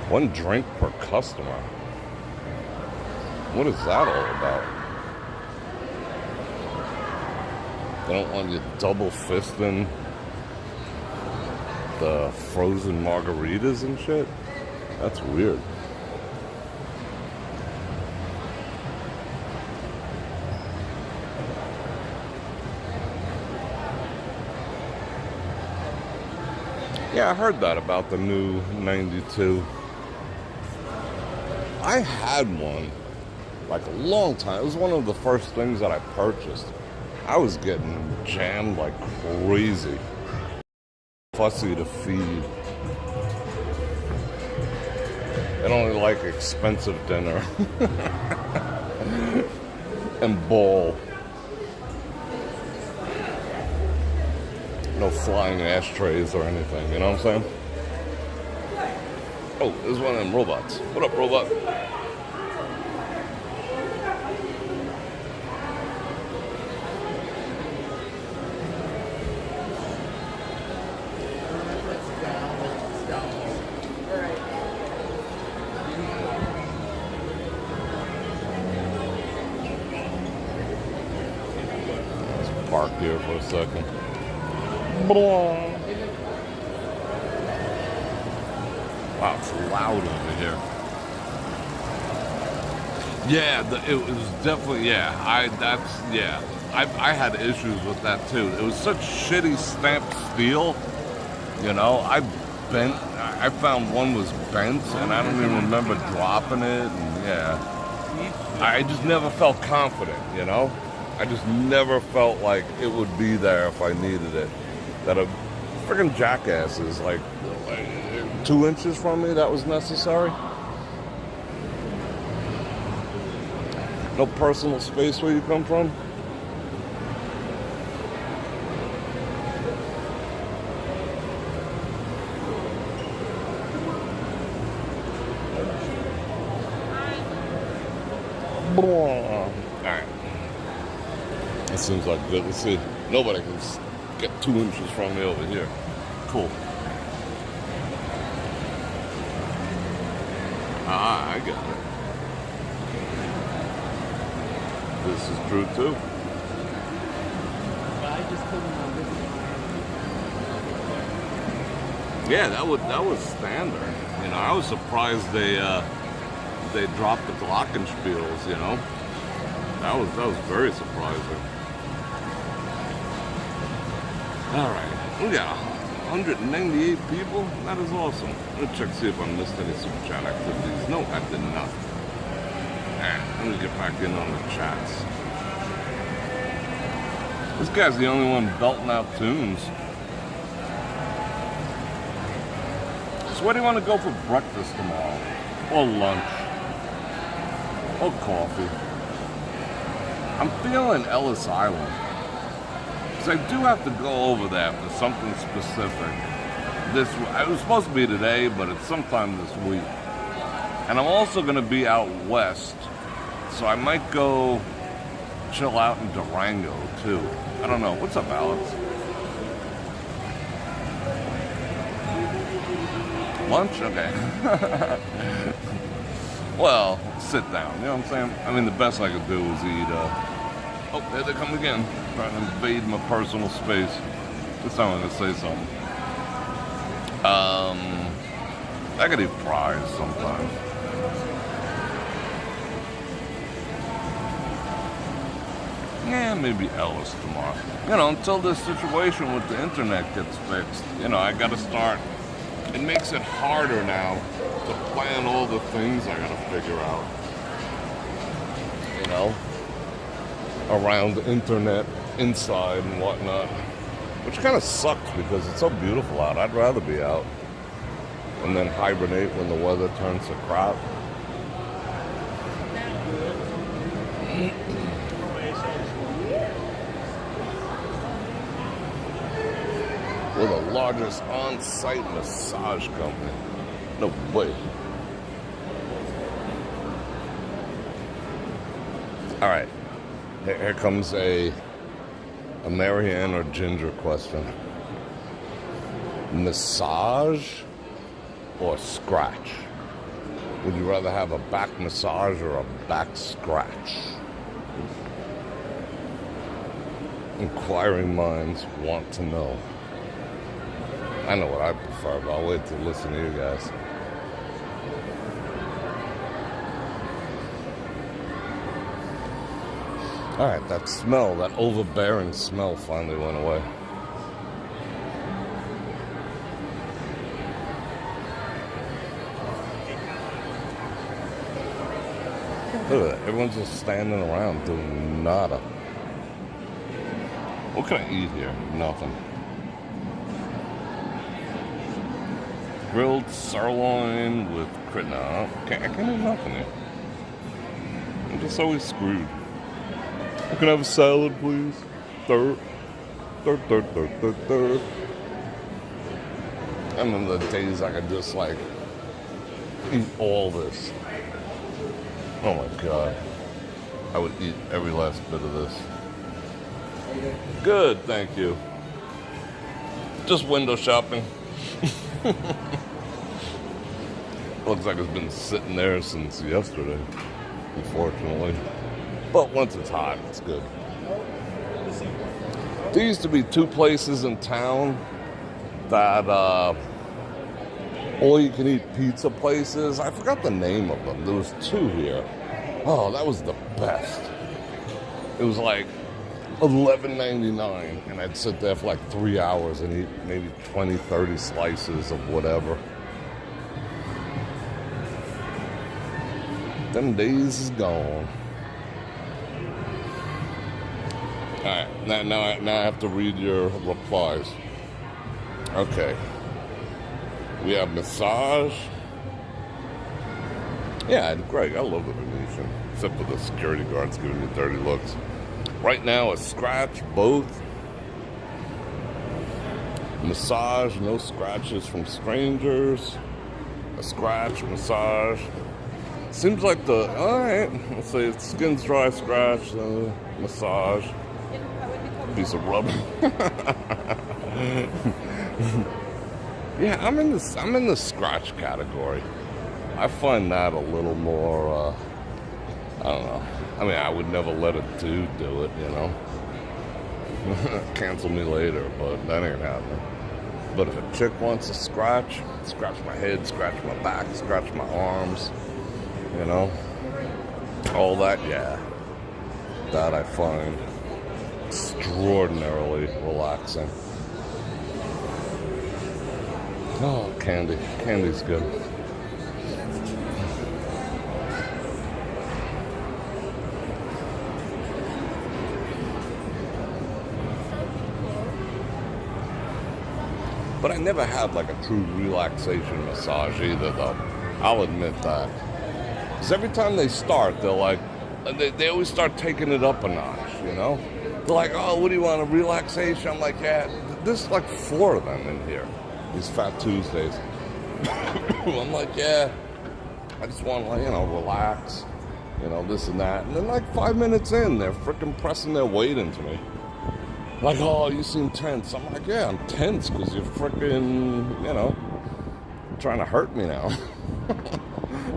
S1: One drink per customer. What is that all about? They don't want you double fisting the frozen margaritas and shit? That's weird. Yeah, I heard that about the new 92. I had one like a long time. It was one of the first things that I purchased. I was getting jammed like crazy. Fussy to feed. They don't like expensive dinner. And ball. No flying ashtrays or anything, you know what I'm saying? Oh, there's one of them robots. What up, robot? Let's park here for a second. Wow, it's loud over here. Yeah, it was definitely, yeah, I had issues with that too. It was such shitty stamped steel. You know, I found one was bent, and I don't even remember dropping it. And yeah, I just never felt confident. You know, I just never felt like it would be there if I needed it. That a freaking jackass is like 2 inches from me. That was necessary. No personal space where you come from. Alright. That seems like good. Let's see. Nobody can get 2 inches from me over here. Cool. I got it. This is true too.
S3: I just couldn't
S1: Yeah, that was standard. You know, I was surprised they dropped the glockenspiels. You know, that was very surprising. All right, we got 198 people. That is awesome. Let's check see if I missed any super chat activities. No, I did not. Let me get back in on the chats. This guy's the only one belting out tunes. So where do you want to go for breakfast tomorrow? Or lunch? Or coffee? I'm feeling Ellis Island. Because I do have to go over there for something specific. It was supposed to be today, but it's sometime this week. And I'm also going to be out west. So I might go chill out in Durango, too. I don't know. What's up, Alex? Lunch? Okay. Well, sit down. You know what I'm saying? I mean, the best I could do is eat. Oh, there they come again. Trying to invade my personal space. This time I'm going to say something. I could eat fries sometimes. Yeah, maybe Ellis tomorrow. You know, until this situation with the internet gets fixed, you know, I gotta start. It makes it harder now to plan all the things I gotta figure out. You know, around the internet, inside and whatnot. Which kind of sucks because it's so beautiful out. I'd rather be out. And then hibernate when the weather turns to crap. We're the largest on-site massage company. No way. All right. Here comes a Marianne or Ginger question. Massage or scratch? Would you rather have a back massage or a back scratch? Inquiring minds want to know. I know what I prefer, but I'll wait to listen to you guys. Alright, that smell, that overbearing smell finally went away. Look at that, everyone's just standing around doing nada. What can I eat here? Nothing. Grilled sirloin with crit. No, I can't eat nothing here. I'm just always screwed. I can have a salad, please. Third. I remember the days I could just like eat all this. Oh my God. I would eat every last bit of this. Good, thank you. Just window shopping. Looks like it's been sitting there since yesterday, unfortunately. But once it's hot, it's good. There used to be two places in town that all-you-can-eat pizza places. I forgot the name of them. There was two here. Oh, that was the best. It was like $11.99, and I'd sit there for like 3 hours and eat maybe 20, 30 slices of whatever. Them days is gone. All right, now I have to read your replies. Okay. We have massage. Yeah, Greg, I love the Venetian, except for the security guards giving me dirty looks. Right now, a scratch, both. Massage, no scratches from strangers. A scratch, massage. Seems like all right, let's say it's skin's dry, scratch, massage. Piece of rubber. Yeah, I'm in the scratch category. I find that a little more, I don't know. I mean, I would never let a dude do it, you know. Cancel me later, but that ain't happening. But if a chick wants to scratch my head, scratch my back, scratch my arms, you know, all that, yeah. That I find extraordinarily relaxing. Oh, candy. Candy's good. But I never had like a true relaxation massage either, though. I'll admit that. Because every time they start, they're like, they always start taking it up a notch, you know? They're like, oh, what do you want, a relaxation? I'm like, yeah, there's like 4 of them in here, these Fat Tuesdays. I'm like, yeah, I just want to, like, you know, relax, you know, this and that. And then like 5 minutes in, they're freaking pressing their weight into me. Like, oh, you seem tense. I'm like, yeah, I'm tense because you're freaking, you know, trying to hurt me now.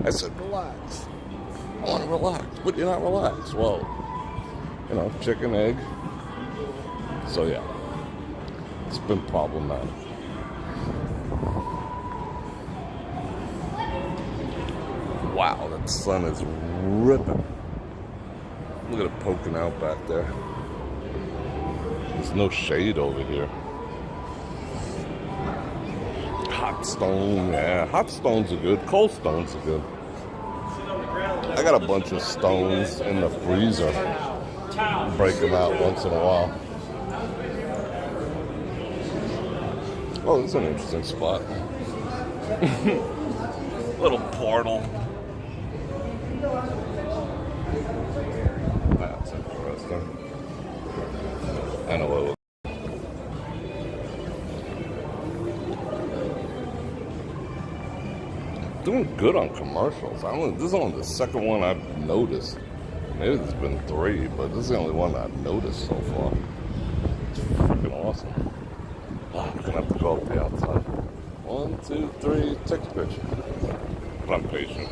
S1: I said, relax. I want to relax, but you're not relaxed. Well, you know, chicken, egg. So, yeah, it's been problematic. Wow, that sun is ripping. Look at it poking out back there. There's no shade over here. Hot stone, yeah. Hot stones are good. Cold stones are good. I got a bunch of stones in the freezer. Break them out once in a while. Oh, this is an interesting spot. Little portal. That's interesting. I know what it was. Doing good on commercials. This is only the second one I've noticed. Maybe there's been 3, but this is the only one I've noticed so far. It's freaking awesome. Oh, I'm gonna have to go up the outside. 1, 2, 3, take a picture. But I'm patient.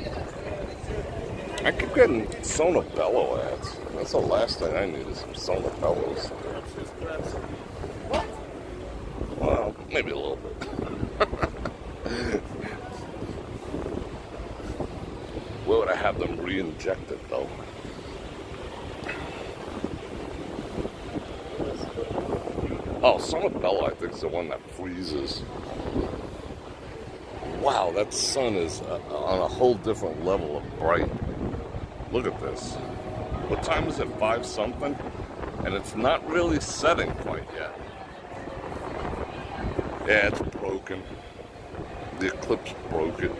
S1: I keep getting Sonobello ads. That's the last thing I need is some Sonobellos. Well, maybe a little bit. Where would I have them re-injected, though? Oh, Sonobello, I think, is the one that freezes. Wow, that sun is on a whole different level of bright. Look at this. What time is it? 5 something? And it's not really setting quite yet. Yeah, it's broken. The Eclipse broke it.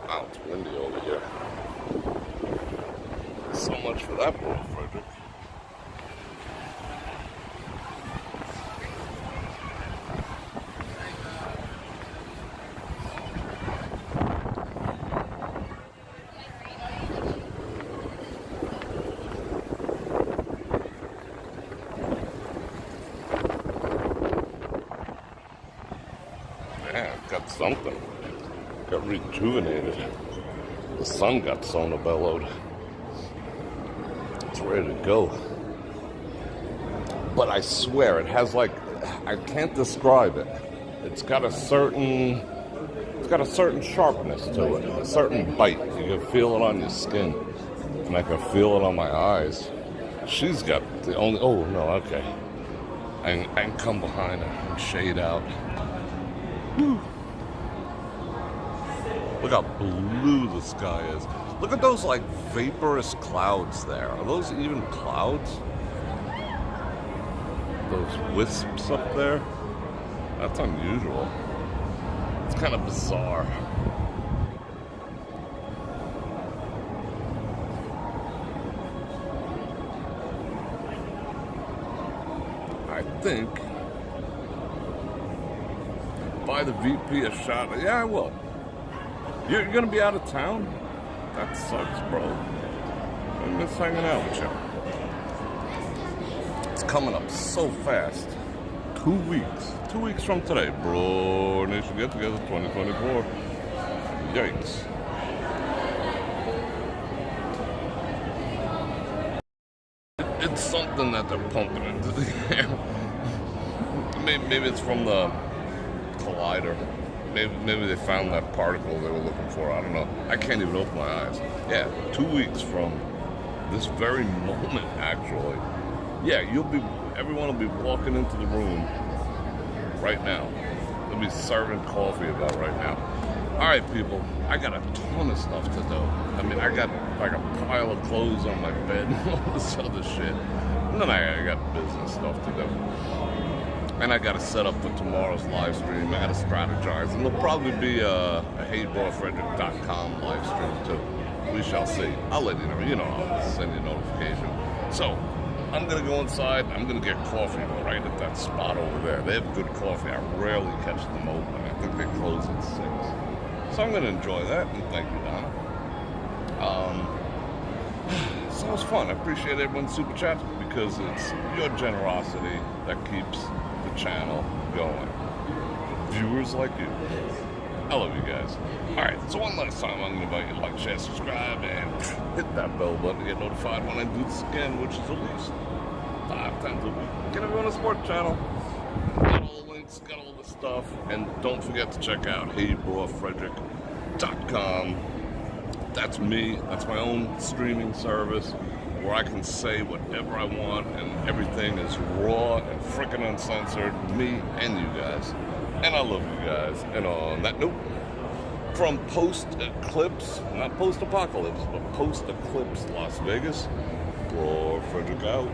S1: Wow, it's windy over here. So much for that, Bror Fredrik. Yeah, got something. Got rejuvenated. The sun got sonobelloed. It's ready to go. But I swear, it has like, I can't describe it. It's got a certain got a certain sharpness to it, a certain bite. You can feel it on your skin, and I can feel it on my eyes. She's got the only, oh no, okay. I can come behind her and shade out. Whew. Look how blue the sky is. Look at those like vaporous clouds there. Are those even clouds? Those wisps up there? That's unusual. It's kind of bizarre. I think buy the VP a shot. Yeah, I will. You're gonna be out of town? That sucks, bro. I miss hanging out with you. It's coming up so fast. 2 weeks. 2 weeks from today. Bror Nation Get Together 2024. Yikes. It's something that they're pumping into the air. Maybe it's from the collider. Maybe they found that particle they were looking for. I don't know. I can't even open my eyes. Yeah, 2 weeks from this very moment, actually. Yeah, everyone will be walking into the room right now. They'll be serving coffee about right now. All right, people, I got a ton of stuff to do. I mean, I got like a pile of clothes on my bed and all this other shit. And then I got business stuff to do. And I got to set up for tomorrow's live stream. I got to strategize. And there'll probably be a HeyBrorFredrik.com live stream too. We shall see. I'll let you know. You know, I'll send you a notification. So, I'm going to go inside. I'm going to get coffee right at that spot over there. They have good coffee. I rarely catch them open. I think they close at 6. So I'm going to enjoy that. And thank you, Donna. So it was fun. I appreciate everyone's super chat because it's your generosity that keeps the channel going. Viewers like you. I love you guys. Alright, so one last time I'm going to invite you to like, share, subscribe, and hit that bell button to get notified when I do this again, which is at least 5 times a week. Get everyone a sports channel. Got all the links, got all the stuff, and don't forget to check out HeyBrorFredrik.com. That's me. That's my own streaming service where I can say whatever I want and everything is raw and freaking uncensored. Me and you guys. And I love you guys. And on that note, from post-Eclipse, not post-apocalypse, but post-Eclipse Las Vegas, Bror Fredrik out.